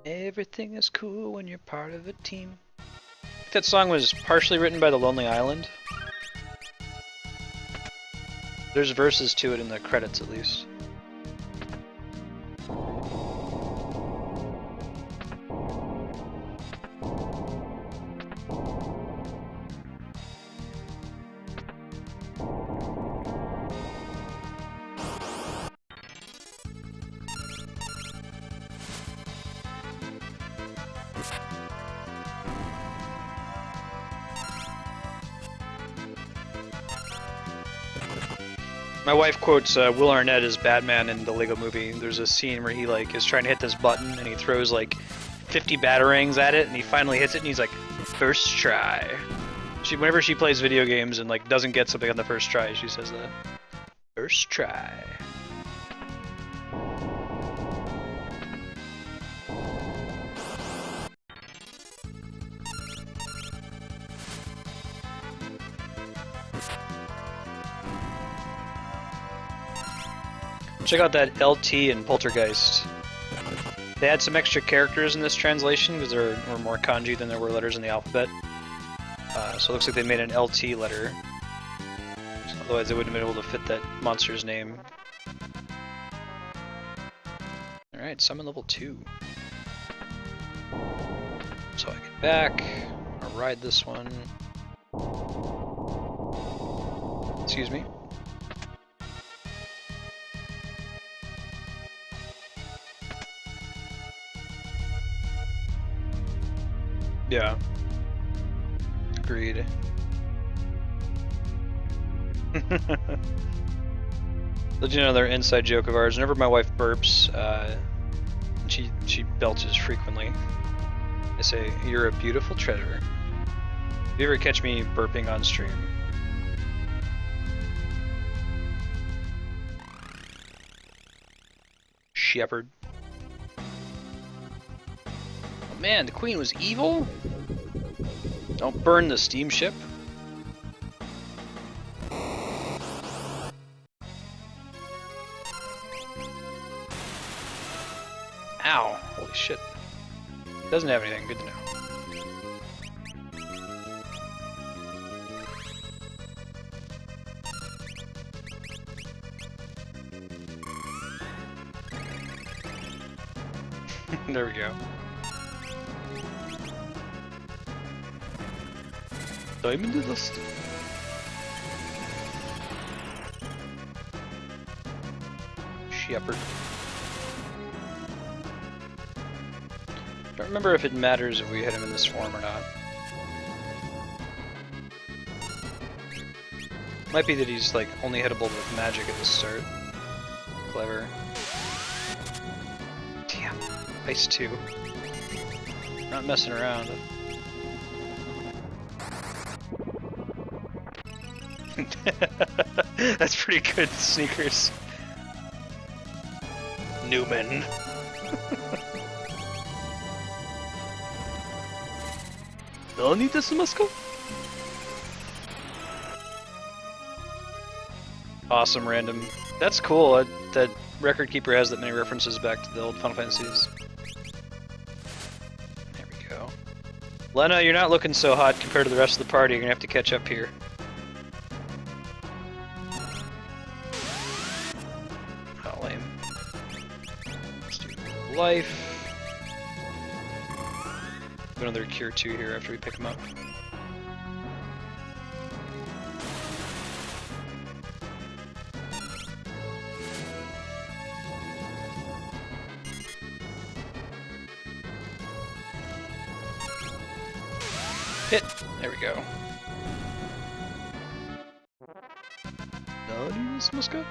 Everything is cool when you're part of a team. I think that song was partially written by The Lonely Island. There's verses to it in the credits, at least. My wife quotes Will Arnett as Batman in the Lego Movie. There's a scene where he like is trying to hit this button and he throws like 50 batarangs at it and he finally hits it and he's like, first try. Whenever she plays video games and like doesn't get something on the first try, she says that. First try. Check out that LT and Poltergeist. They had some extra characters in this translation because there were more kanji than there were letters in the alphabet. So it looks like they made an LT letter. Otherwise they wouldn't have been able to fit that monster's name. Alright, summon level 2. So I get back, I'll ride this one. Excuse me. Yeah. Agreed. Legend, another inside joke of ours. Whenever my wife burps, and she belches frequently, I say, "You're a beautiful treasure." If you ever catch me burping on stream, shepherd. Oh man, the queen was evil? Don't burn the steamship. Ow, holy shit. Doesn't have anything, good to know. There we go. Diamond Dust. Shepherd. Don't remember if it matters if we hit him in this form or not. Might be that he's like only hittable with magic at the start. Clever. Damn. Ice 2. Not messing around. That's pretty good, Sneakers. Newman. Don't need this Musco? Awesome, random. That's cool. That Record Keeper has that many references back to the old Final Fantasies. There we go. Lena, you're not looking so hot compared to the rest of the party. You're gonna have to catch up here. Oh, lame. Let's do life. Another Cure 2 here after we pick him up. Hit! There we go. No, this must go.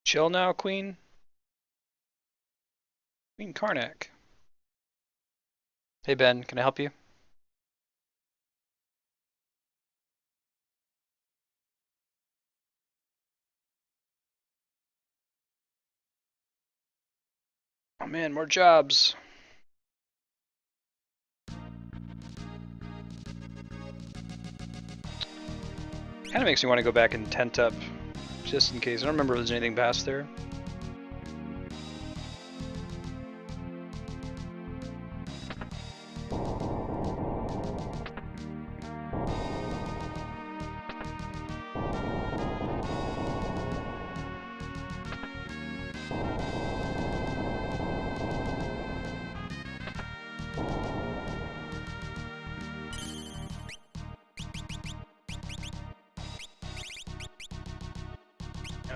Chill now, Queen. Queen Karnak. Hey Ben, can I help you? Oh man, more jobs. Kinda makes me want to go back and tent up. Just in case. I don't remember if there's anything past there.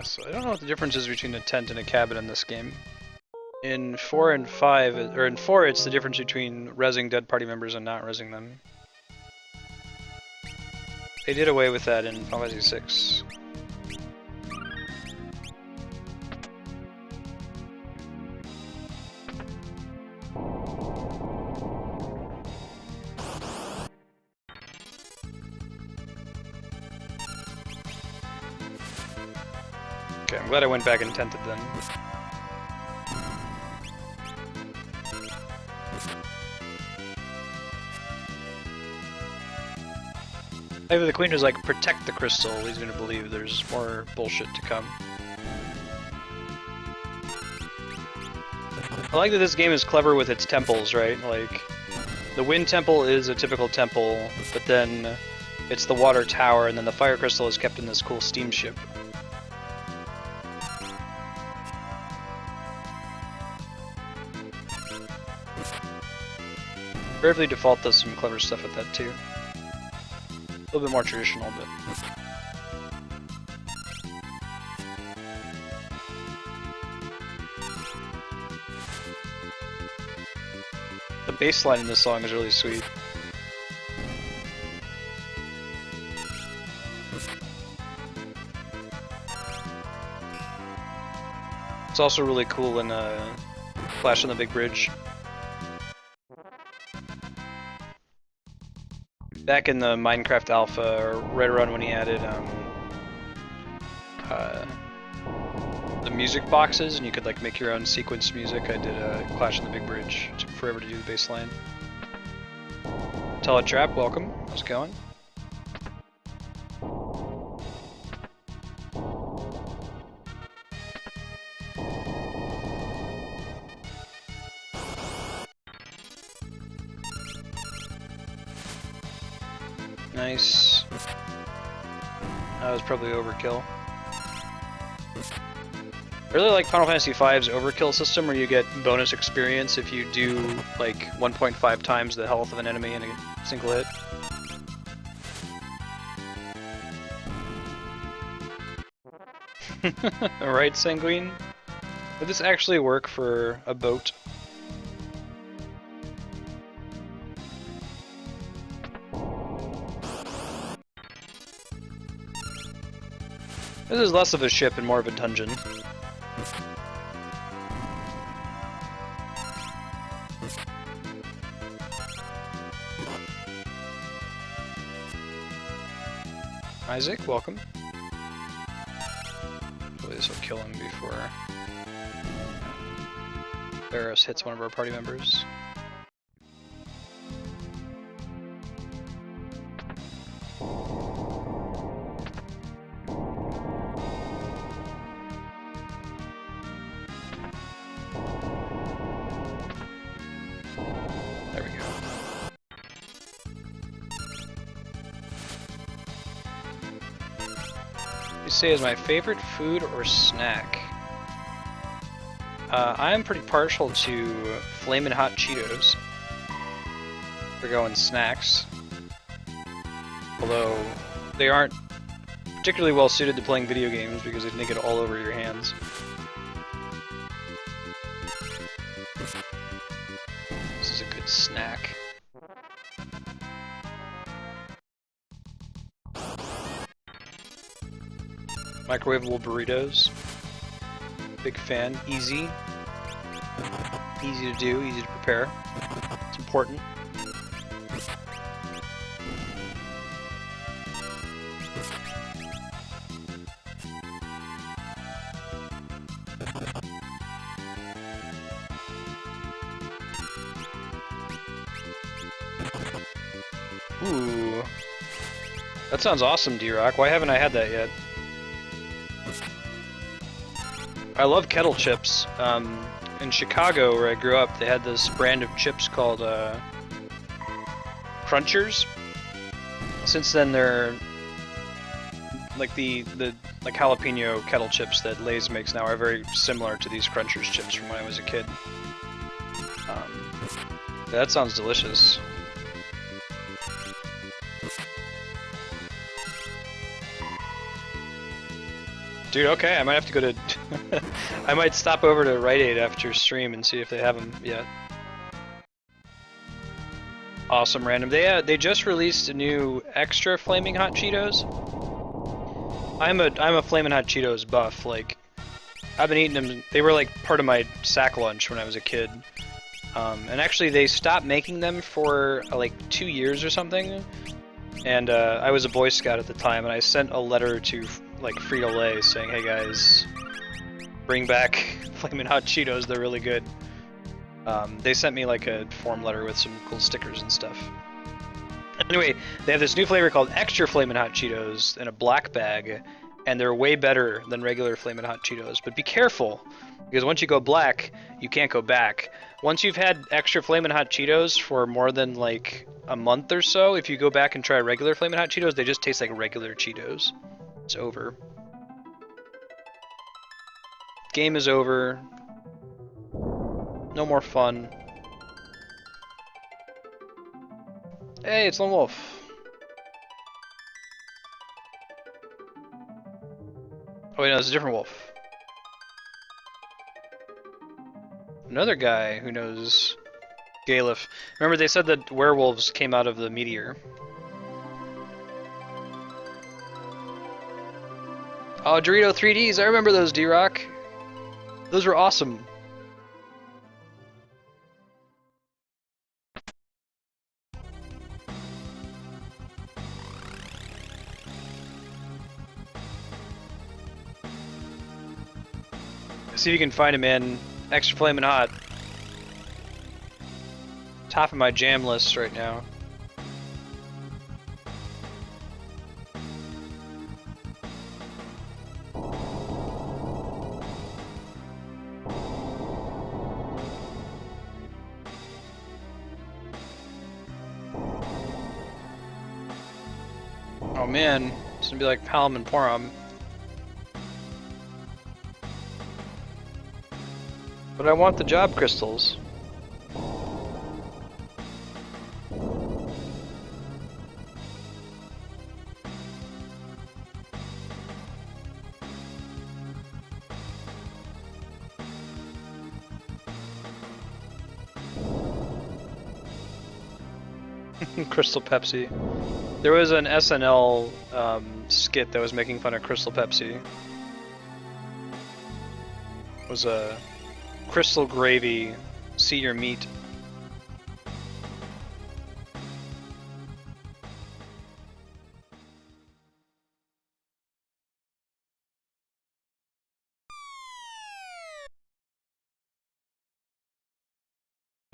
So I don't know what the difference is between a tent and a cabin in this game. In 4 and 5, or in 4 it's the difference between rezzing dead party members and not rezzing them. They did away with that in Final Fantasy 6. glad I went back and tented then. Maybe the queen was like, protect the crystal, leads me to believe there's more bullshit to come. I like that this game is clever with its temples, right? Like, the wind temple is a typical temple, but then it's the water tower, and then the fire crystal is kept in this cool steamship. Bravely Default does some clever stuff with that too. A little bit more traditional, but... The bass line in this song is really sweet. It's also really cool in Flash on the Big Bridge. Back in the Minecraft Alpha, or right around when he added the music boxes, and you could like make your own sequence music, I did a Clash on the Big Bridge. It took forever to do the bass line. Teletrap, welcome. How's it going? Nice. That was probably overkill. I really like Final Fantasy V's overkill system, where you get bonus experience if you do like 1.5 times the health of an enemy in a single hit. Alright, Sanguine? Would this actually work for a boat? This is less of a ship and more of a dungeon. Isaac, welcome. Hopefully this will kill him before Barros hits one of our party members. There we go. You say is my favorite food or snack? I'm pretty partial to Flamin' Hot Cheetos. We're going snacks. Although they aren't particularly well suited to playing video games because they'd make it all over your hands. This is a good snack. Microwavable burritos. Big fan. Easy. Easy to do, easy to prepare. It's important. Ooh. That sounds awesome, D-Rock. Why haven't I had that yet? I love kettle chips. In Chicago, where I grew up, they had this brand of chips called Crunchers. Since then, they're like the like jalapeno kettle chips that Lay's makes now are very similar to these Crunchers chips from when I was a kid. That sounds delicious. Dude, okay, I might have to go to... I might stop over to Rite Aid after stream and see if they have them yet. Awesome, random. They just released a new extra Flaming Hot Cheetos. I'm a Flamin' Hot Cheetos buff. Like, I've been eating them. They were like part of my sack lunch when I was a kid. And actually, they stopped making them for like 2 years or something. And I was a Boy Scout at the time, and I sent a letter to like Frito-Lay saying, "Hey guys, bring back Flamin' Hot Cheetos. They're really good. They sent me like a form letter with some cool stickers and stuff. Anyway, they have this new flavor called Extra Flamin' Hot Cheetos in a black bag, and they're way better than regular Flamin' Hot Cheetos. But be careful, because once you go black, you can't go back. Once you've had Extra Flamin' Hot Cheetos for more than like a month or so, if you go back and try regular Flamin' Hot Cheetos, they just taste like regular Cheetos. It's over. Game is over. No more fun. Hey, it's Lone Wolf. Oh wait, no, it's a different wolf. Another guy who knows Galef. Remember they said that werewolves came out of the meteor. Oh, Dorito 3Ds, I remember those, D-Rock. Those were awesome. See if you can find him in Extra Flamin' Hot. Top of my jam list right now. Oh man, it's gonna be like Palom and Porom. But I want the job crystals. Crystal Pepsi. There was an SNL skit that was making fun of Crystal Pepsi. It was a crystal gravy, see your meat.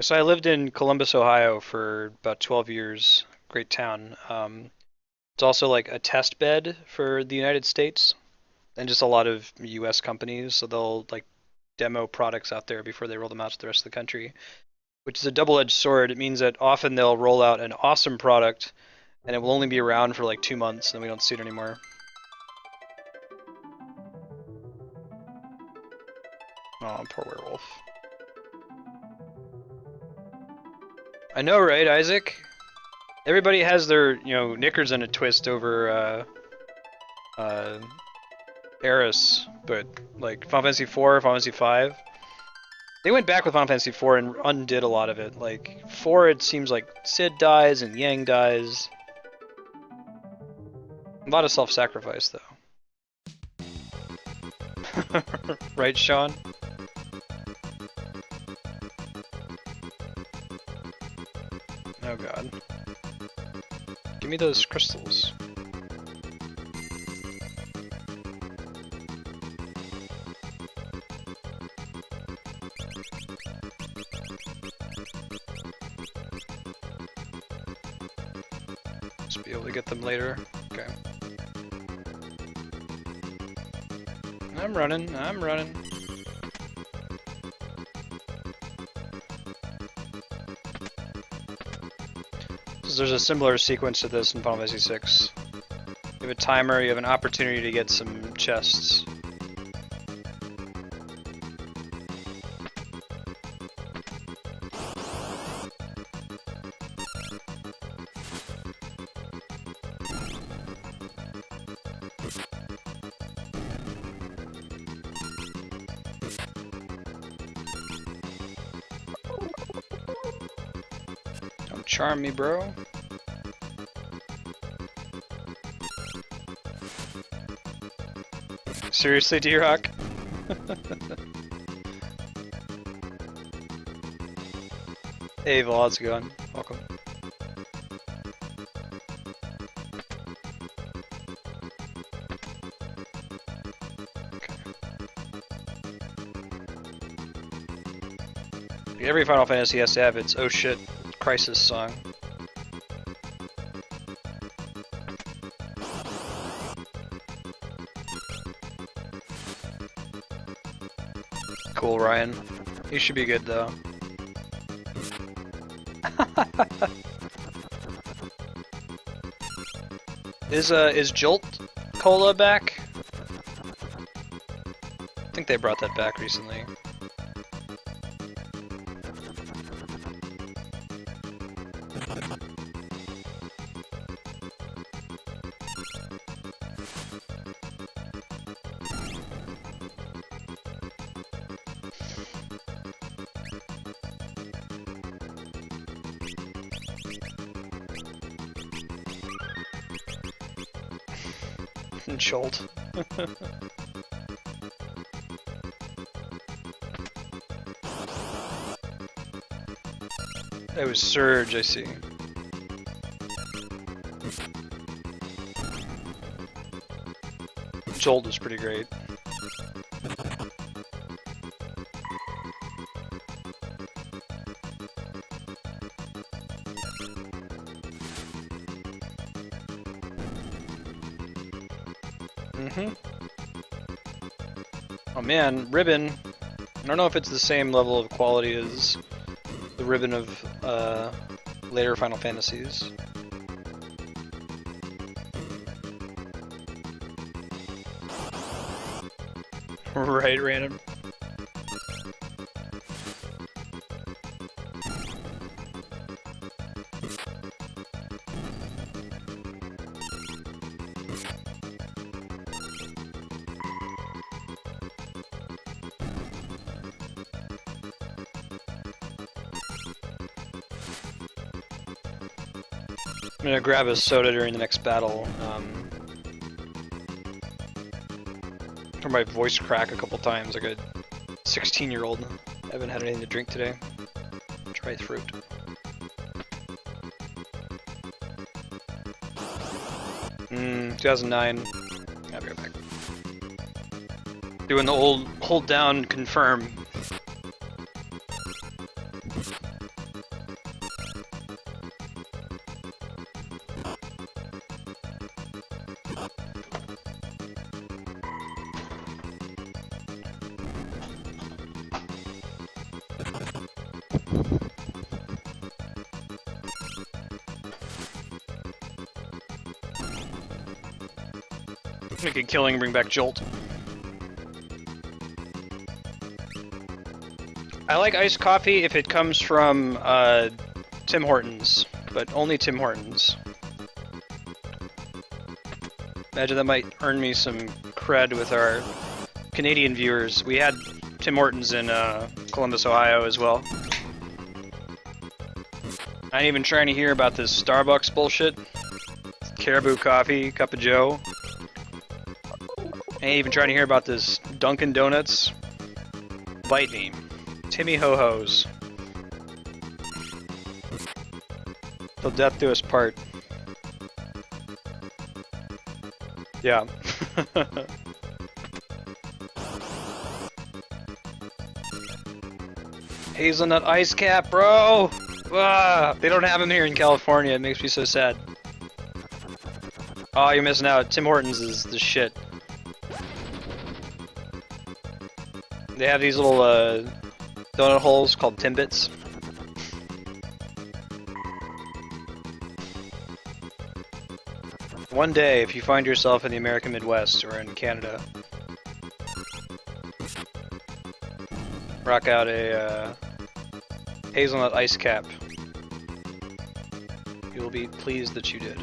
So I lived in Columbus, Ohio for about 12 years. Great town. It's also like a test bed for the United States and just a lot of US companies, so they'll like demo products out there before they roll them out to the rest of the country, which is a double-edged sword. It means that often they'll roll out an awesome product and it will only be around for like 2 months and then we don't see it anymore. Oh, poor werewolf. I know, right, Isaac? Everybody has their, knickers in a twist over Eris, but like Final Fantasy IV, Final Fantasy V, they went back with Final Fantasy IV and undid a lot of it. Like 4, it seems like Sid dies and Yang dies. A lot of self-sacrifice, though. Right, Sean? Oh god. Give me those crystals. Just be able to get them later. Okay. I'm running. There's a similar sequence to this in Final Fantasy VI. You have a timer, you have an opportunity to get some chests. Don't charm me, bro. Seriously, D-Rock? Hey, Vol, how's it going? Welcome. Okay. Every Final Fantasy has to have its oh shit crisis song. Cool, Ryan. You should be good though. Is Jolt Cola back? I think they brought that back recently. Jolt. It was Surge, I see. Jolt was pretty great. Oh man, Ribbon. I don't know if it's the same level of quality as the Ribbon of later Final Fantasies. Right, random. I'm gonna grab a soda during the next battle. Or my voice crack a couple times like a 16-year-old. I haven't had anything to drink today. Try fruit. Hmm, 2009. I'll be right back. Doing the old hold down confirm. Make a killing, bring back Jolt. I like iced coffee if it comes from Tim Hortons, but only Tim Hortons. Imagine that might earn me some cred with our Canadian viewers. We had Tim Hortons in Columbus, Ohio as well. I ain't even trying to hear about this Starbucks bullshit. Caribou coffee, cup of joe. I ain't even trying to hear about this Dunkin' Donuts. Bite me. Timmy Ho-Ho's. Till death do us part. Yeah. Hazelnut ice cap, bro! Ah, they don't have them here in California. It makes me so sad. Oh, you're missing out. Tim Hortons is the shit. They have these little donut holes called Timbits. One day, if you find yourself in the American Midwest or in Canada, rock out a hazelnut ice cap. You will be pleased that you did.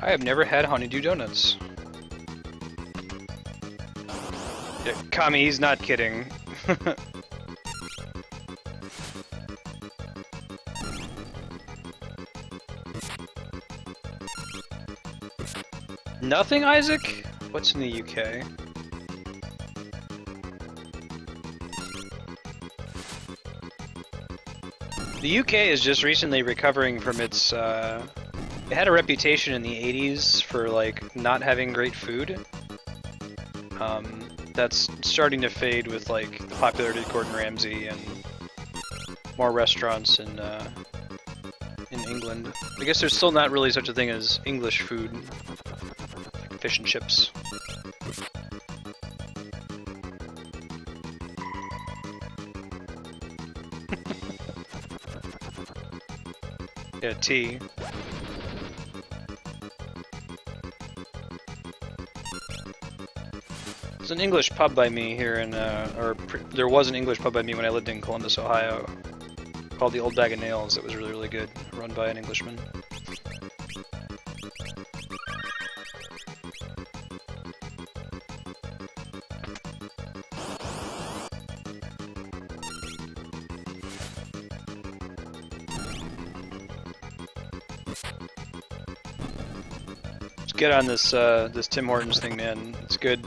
I have never had honeydew donuts. Yeah, Kami, he's not kidding. Nothing, Isaac? What's in the UK? The UK is just recently recovering from its It had a reputation in the 80s for like not having great food. That's starting to fade with like the popularity of Gordon Ramsay and more restaurants in England. I guess there's still not really such a thing as English food, like fish and chips. Yeah, tea. There's an English pub by me here in, there was an English pub by me when I lived in Columbus, Ohio, called the Old Bag of Nails. It was really, really good, run by an Englishman. Let's get on this this Tim Hortons thing, man. It's good.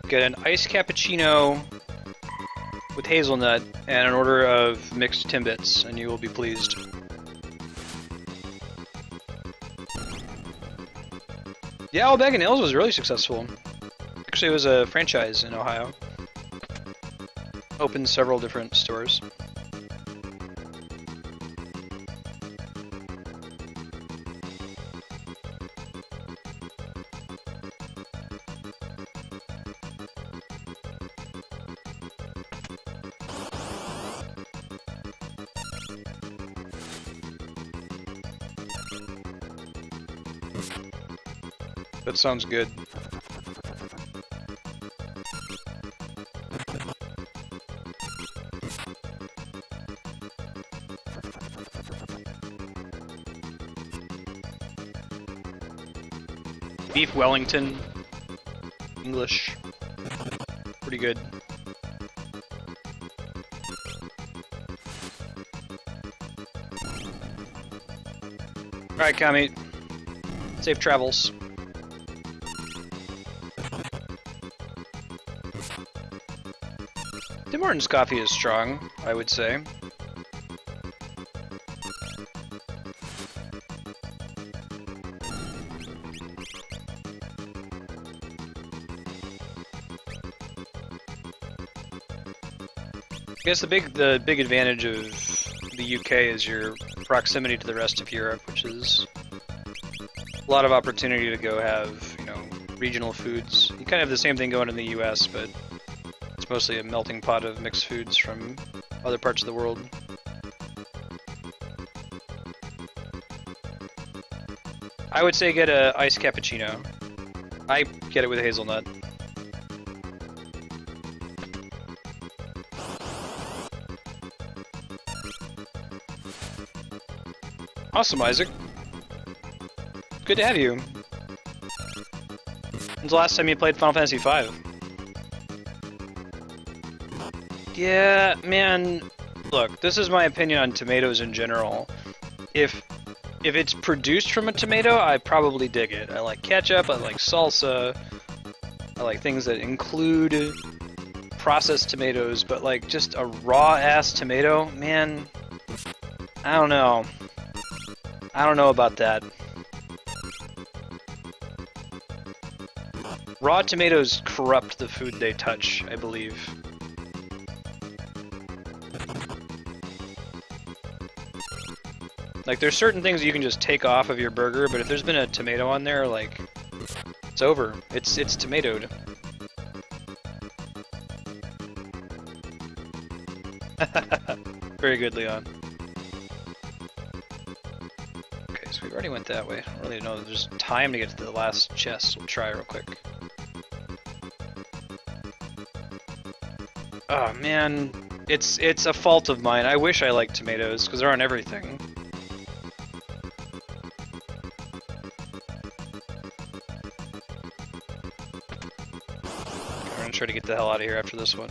Get an iced cappuccino with hazelnut and an order of mixed Timbits, and you will be pleased. Yeah, Old Bag of Nails was really successful. Actually, it was a franchise in Ohio. Opened several different stores. That sounds good. Beef Wellington, English, pretty good. Alright, Kami, safe travels. Tim Hortons coffee is strong, I would say. I guess the big advantage of the UK is your proximity to the rest of Europe, which is a lot of opportunity to go have, you know, regional foods. You kind of have the same thing going in the US, but it's mostly a melting pot of mixed foods from other parts of the world. I would say get a iced cappuccino. I get it with hazelnut. Awesome, Isaac. Good to have you. When's the last time you played Final Fantasy V? Yeah, man, look, this is my opinion on tomatoes in general. If it's produced from a tomato, I probably dig it. I like ketchup, I like salsa, I like things that include processed tomatoes, but like just a raw-ass tomato, man, I don't know. I don't know about that. Raw tomatoes corrupt the food they touch, I believe. Like, there's certain things you can just take off of your burger, but if there's been a tomato on there, like, it's over. It's tomatoed. Very good, Leon. Okay, so we already went that way. I don't really know. There's time to get to the last chest. We'll try real quick. Oh man, it's a fault of mine. I wish I liked tomatoes because they're on everything. I'm gonna try to get the hell out of here after this one.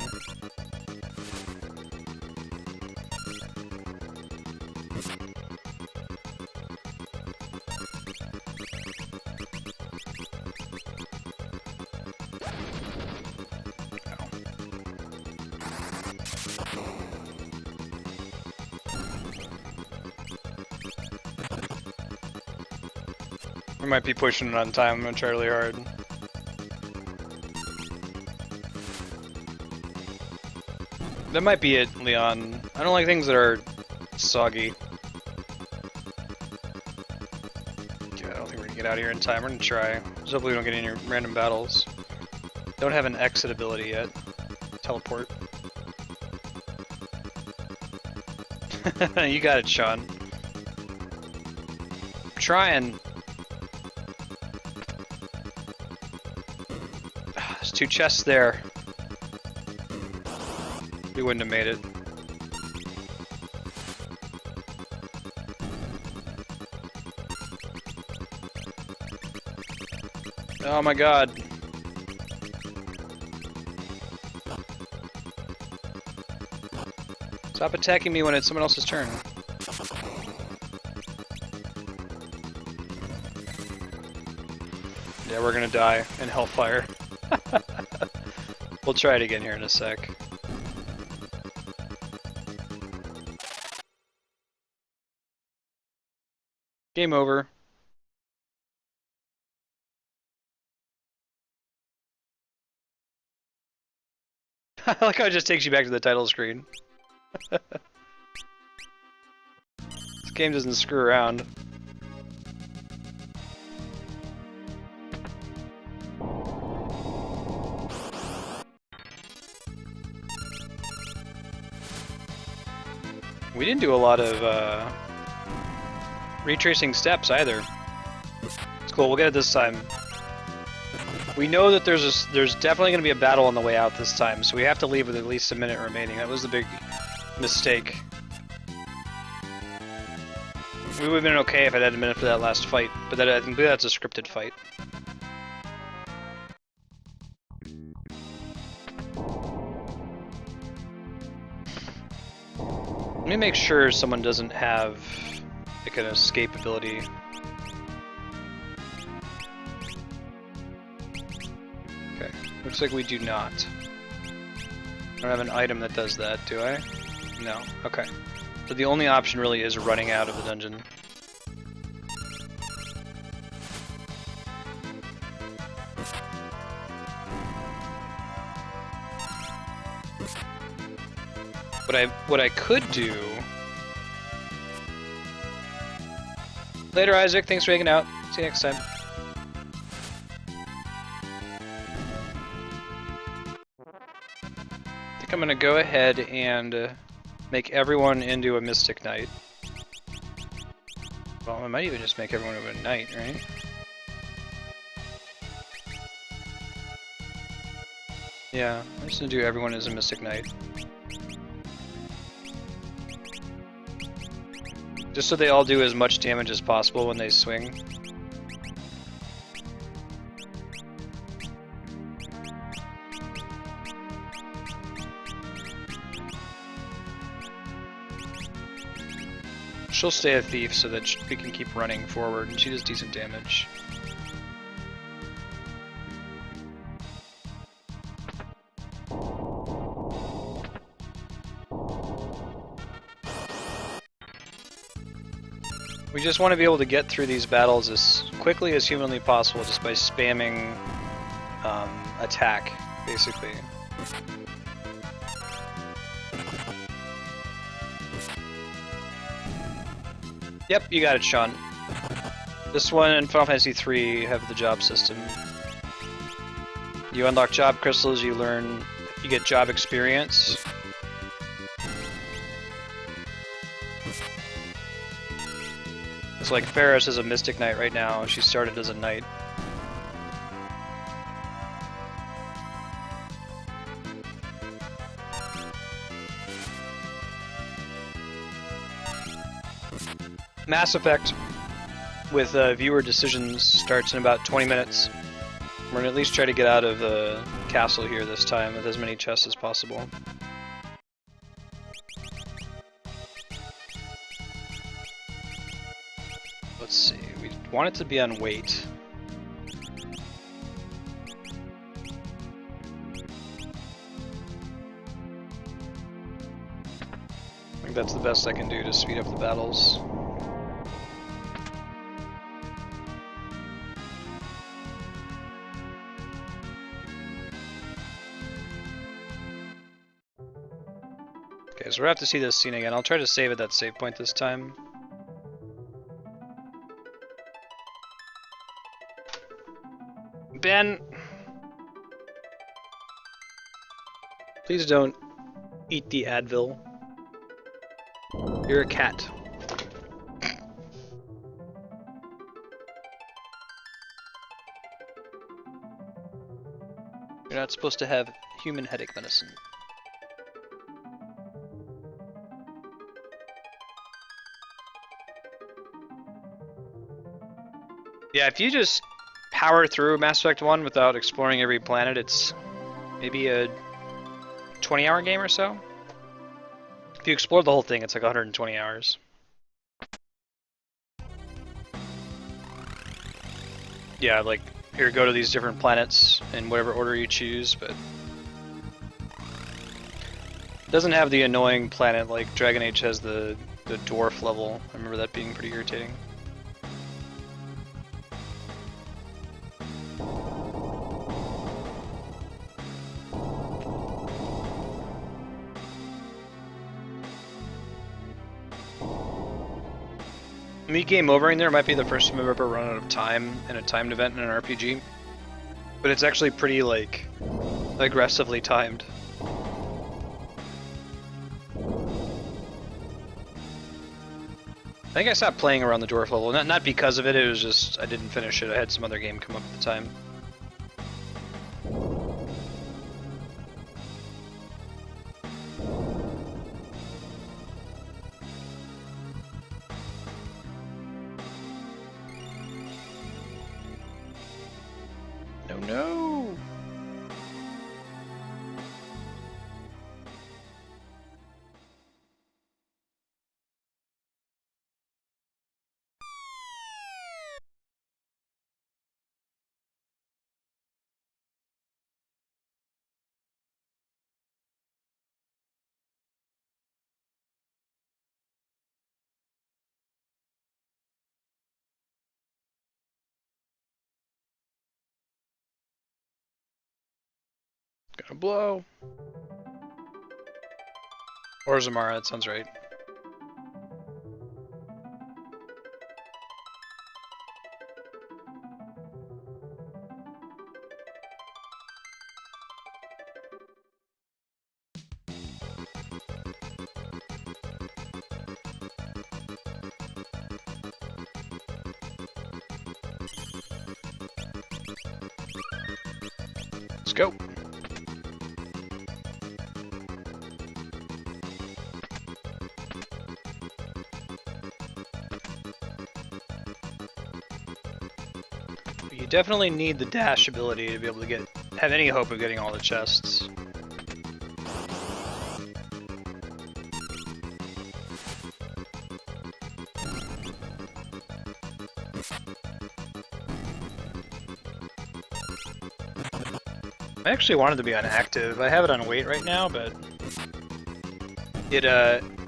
We might be pushing it on time. I'm gonna try really hard. That might be it, Leon. I don't like things that are soggy. Okay, I don't think we're gonna get out of here in time. We're gonna try. Just hopefully we don't get any random battles. Don't have an exit ability yet. Teleport. You got it, Sean. I'm trying. There's 2 chests there. We wouldn't have made it. Oh my god. Stop attacking me when it's someone else's turn. Yeah, we're gonna die in Hellfire. We'll try it again here in a sec. Game over. I like how it just takes you back to the title screen. This game doesn't screw around. We didn't do a lot of retracing steps either. It's cool, we'll get it this time. We know that there's definitely going to be a battle on the way out this time, so we have to leave with at least a minute remaining. That was the big mistake. We would have been okay if I'd had a minute for that last fight, but I think that's a scripted fight. Let me make sure someone doesn't have like an escape ability. Okay, looks like we do not. I don't have an item that does that, do I? No, okay. So the only option really is running out of the dungeon. What I could do... Later, Isaac. Thanks for hanging out. See you next time. I think I'm gonna go ahead and make everyone into a Mystic Knight. Well, I might even just make everyone into a Knight, right? Yeah, I'm just gonna do everyone as a Mystic Knight. Just so they all do as much damage as possible when they swing. She'll stay a thief so that we can keep running forward, and she does decent damage. We just want to be able to get through these battles as quickly as humanly possible just by spamming attack, basically. Yep, you got it, Sean. This one and Final Fantasy III have the job system. You unlock job crystals, you get job experience. It's like Ferris is a Mystic Knight right now, she started as a Knight. Mass Effect with viewer decisions starts in about 20 minutes. We're gonna at least try to get out of the castle here this time with as many chests as possible. Let's see, we want it to be on weight. I think that's the best I can do to speed up the battles. Okay, so we'll have to see this scene again. I'll try to save at that save point this time. Ben! Please don't eat the Advil. You're a cat. You're not supposed to have human headache medicine. Yeah, if you just power through Mass Effect 1 without exploring every planet, it's maybe a 20-hour game or so. If you explore the whole thing, it's like 120 hours. Yeah, like, here, go to these different planets in whatever order you choose, but it doesn't have the annoying planet like Dragon Age has the dwarf level. I remember that being pretty irritating. Me game overing there might be the first time I've ever run out of time in a timed event in an RPG, but it's actually pretty like aggressively timed. I think I stopped playing around the dwarf level, not because of it, it was just I didn't finish it. I had some other game come up at the time. No. Gonna blow. Or Zamara, that sounds right. Let's go. You definitely need the dash ability to be able to have any hope of getting all the chests. I actually wanted to be on active. I have it on wait right now, but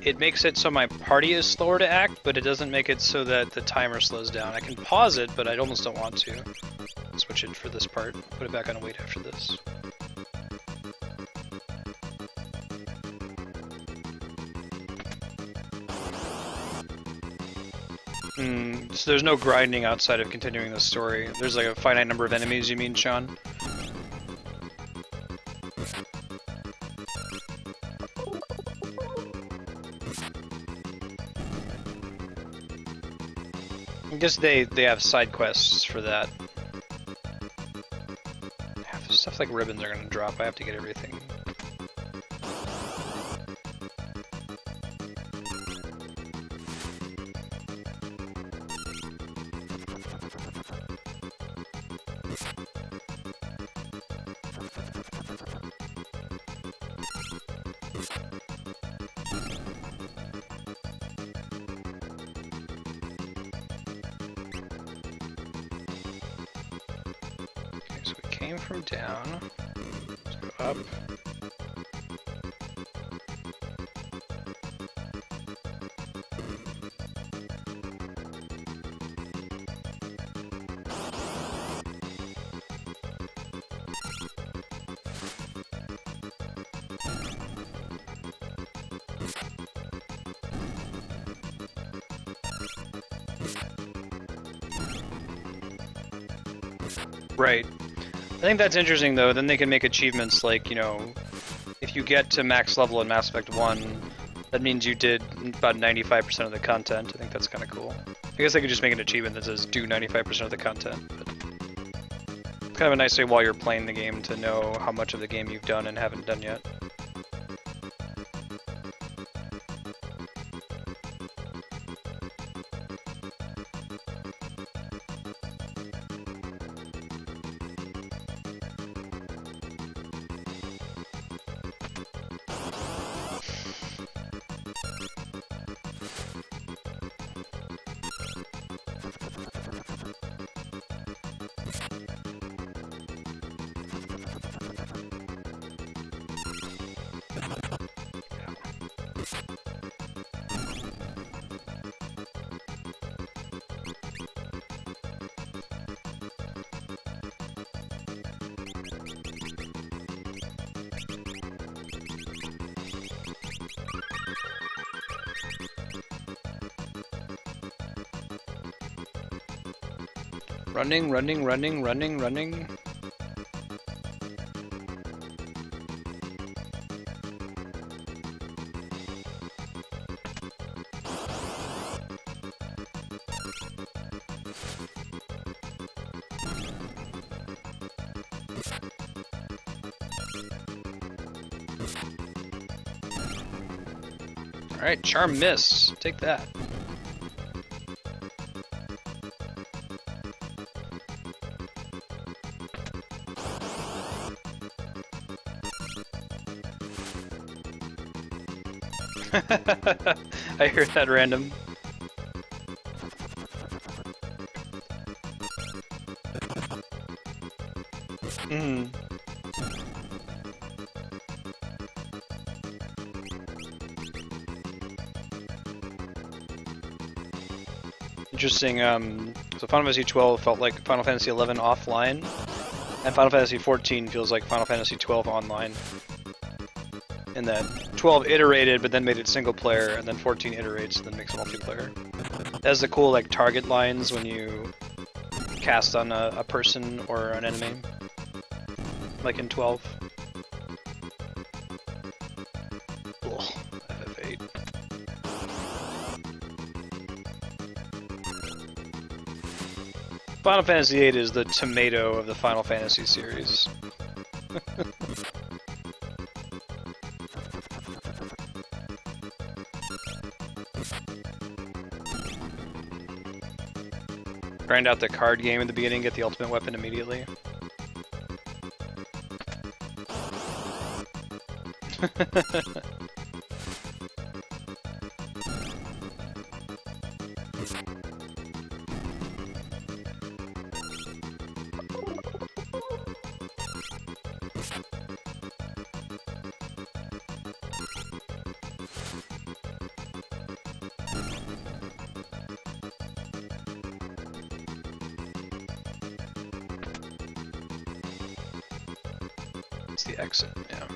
it makes it so my party is slower to act, but it doesn't make it so that the timer slows down. I can pause it, but I almost don't want to. Switch it for this part. Put it back on wait after this. So there's no grinding outside of continuing the story. There's like a finite number of enemies, you mean, Sean? I guess they have side quests for that. Stuff like ribbons are gonna drop. I have to get everything. From down, let's go up. Right. I think that's interesting though. Then they can make achievements like, you know, if you get to max level in Mass Effect 1, that means you did about 95% of the content. I think that's kind of cool. I guess they could just make an achievement that says do 95% of the content. But it's kind of a nice way while you're playing the game to know how much of the game you've done and haven't done yet. Running, running, running, running, running. Alright, charm miss. Take that. I heard that random. Interesting, so Final Fantasy 12 felt like Final Fantasy 11 offline, and Final Fantasy 14 feels like Final Fantasy 12 online. In that 12 iterated, but then made it single player, and then 14 iterates, and then makes it multiplayer. It has the cool like target lines when you cast on a person or an enemy, like in 12. Ugh, FF8. Final Fantasy VIII is the tomato of the Final Fantasy series. Grind out the card game at the beginning, get the ultimate weapon immediately. It's the exit, yeah.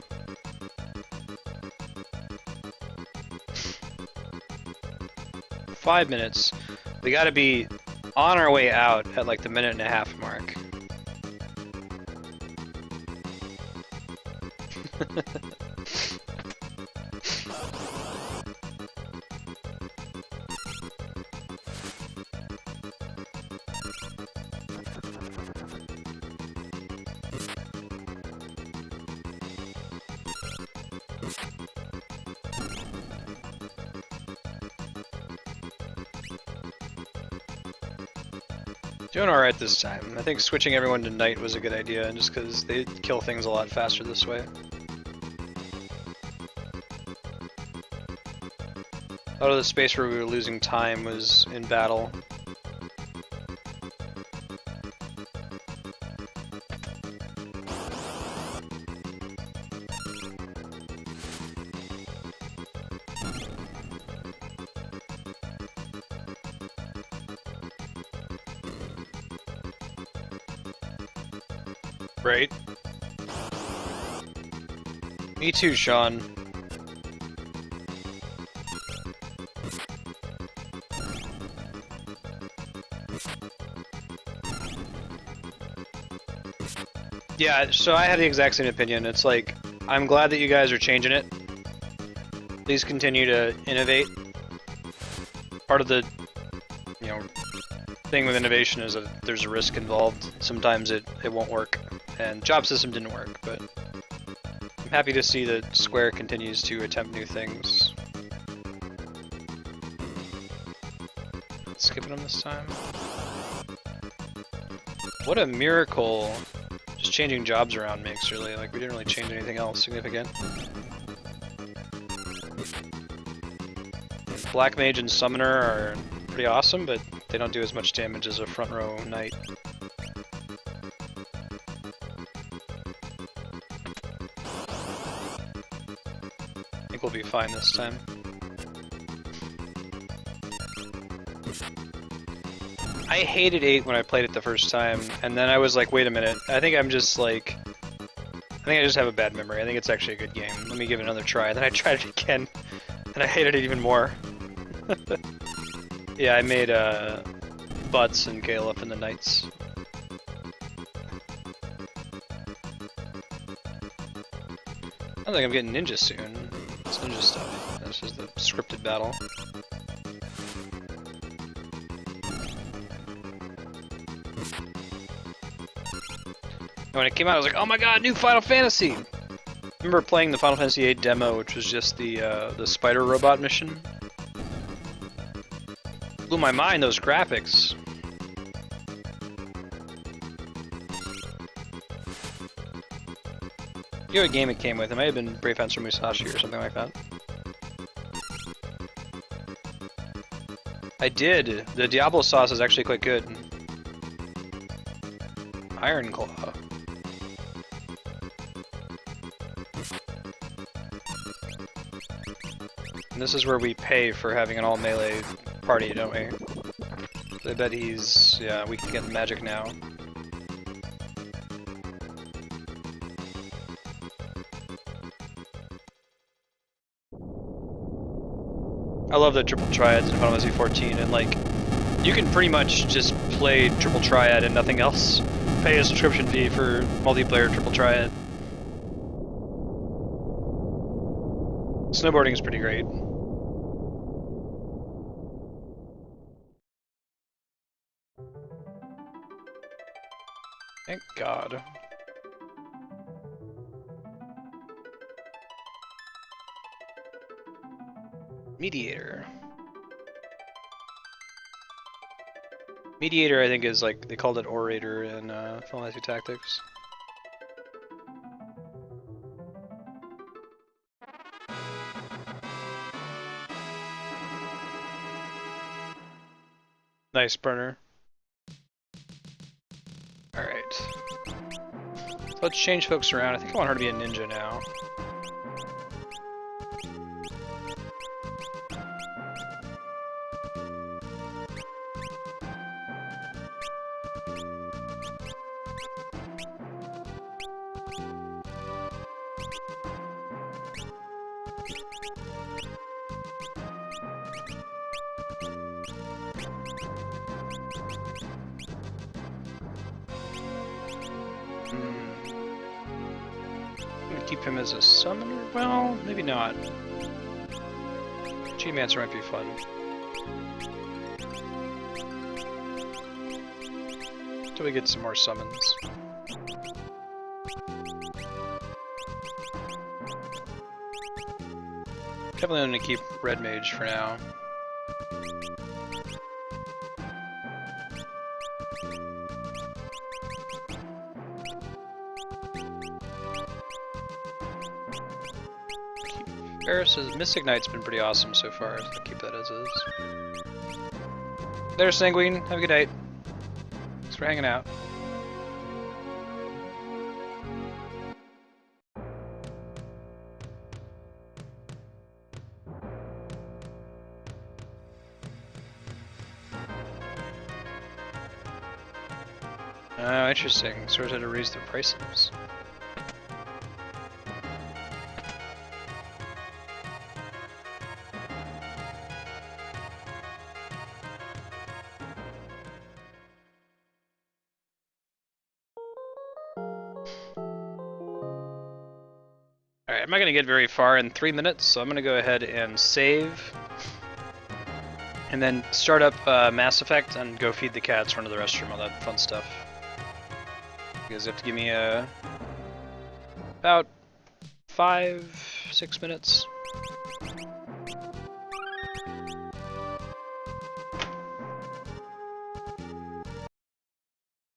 Five minutes. We gotta be on our way out at like the minute-and-a-half mark. Doing alright this time. I think switching everyone to night was a good idea, just because they kill things a lot faster this way. A lot of the space where we were losing time was in battle. Right. Me too, Sean. Yeah, so I had the exact same opinion. It's like, I'm glad that you guys are changing it. Please continue to innovate. Part of the, you know, thing with innovation is that there's a risk involved. Sometimes it won't work, and job system didn't work, but I'm happy to see that Square continues to attempt new things. Skipping them this time. What a miracle just changing jobs around makes, really. Like, we didn't really change anything else significant. Black Mage and Summoner are pretty awesome, but they don't do as much damage as a front row Knight. I think we'll be fine this time. I hated 8 when I played it the first time, and then I was like, wait a minute, I think I just have a bad memory. I think it's actually a good game. Let me give it another try. Then I tried it again, and I hated it even more. Yeah, I made Butts and Galef and the Knights. I think I'm getting ninja soon. It's ninja stuff. This is the scripted battle. And when it came out, I was like, oh my god, new Final Fantasy! I remember playing the Final Fantasy VIII demo, which was just the spider robot mission. Blew my mind, those graphics. You know what game it came with? It might have been Brave Fencer Musashi or something like that. I did. The Diablo sauce is actually quite good. Iron Claw. And this is where we pay for having an all melee party, don't we? I bet he's... yeah, we can get magic now. I love the triple triads in Final Fantasy 14, and like, you can pretty much just play triple triad and nothing else. Pay a subscription fee for multiplayer triple triad. Snowboarding is pretty great. Thank God. Mediator. Mediator, I think, is like, they called it Orator in Final Fantasy Tactics. Nice burner. Alright. So let's change folks around. I think I want her to be a ninja now. Keep him as a summoner? Well, maybe not. G-Mancer might be fun. Until we get some more summons. Definitely going to keep Red Mage for now. Eris's Mystic Knight's been pretty awesome so far, so I'll keep that as is. There's Sanguine, have a good night. Thanks for hanging out. Oh, interesting. Stores had to raise their prices. I'm not going to get very far in 3 minutes, so I'm going to go ahead and save. And then start up Mass Effect and go feed the cats, run to the restroom, all that fun stuff. You guys have to give me about 5-6 minutes.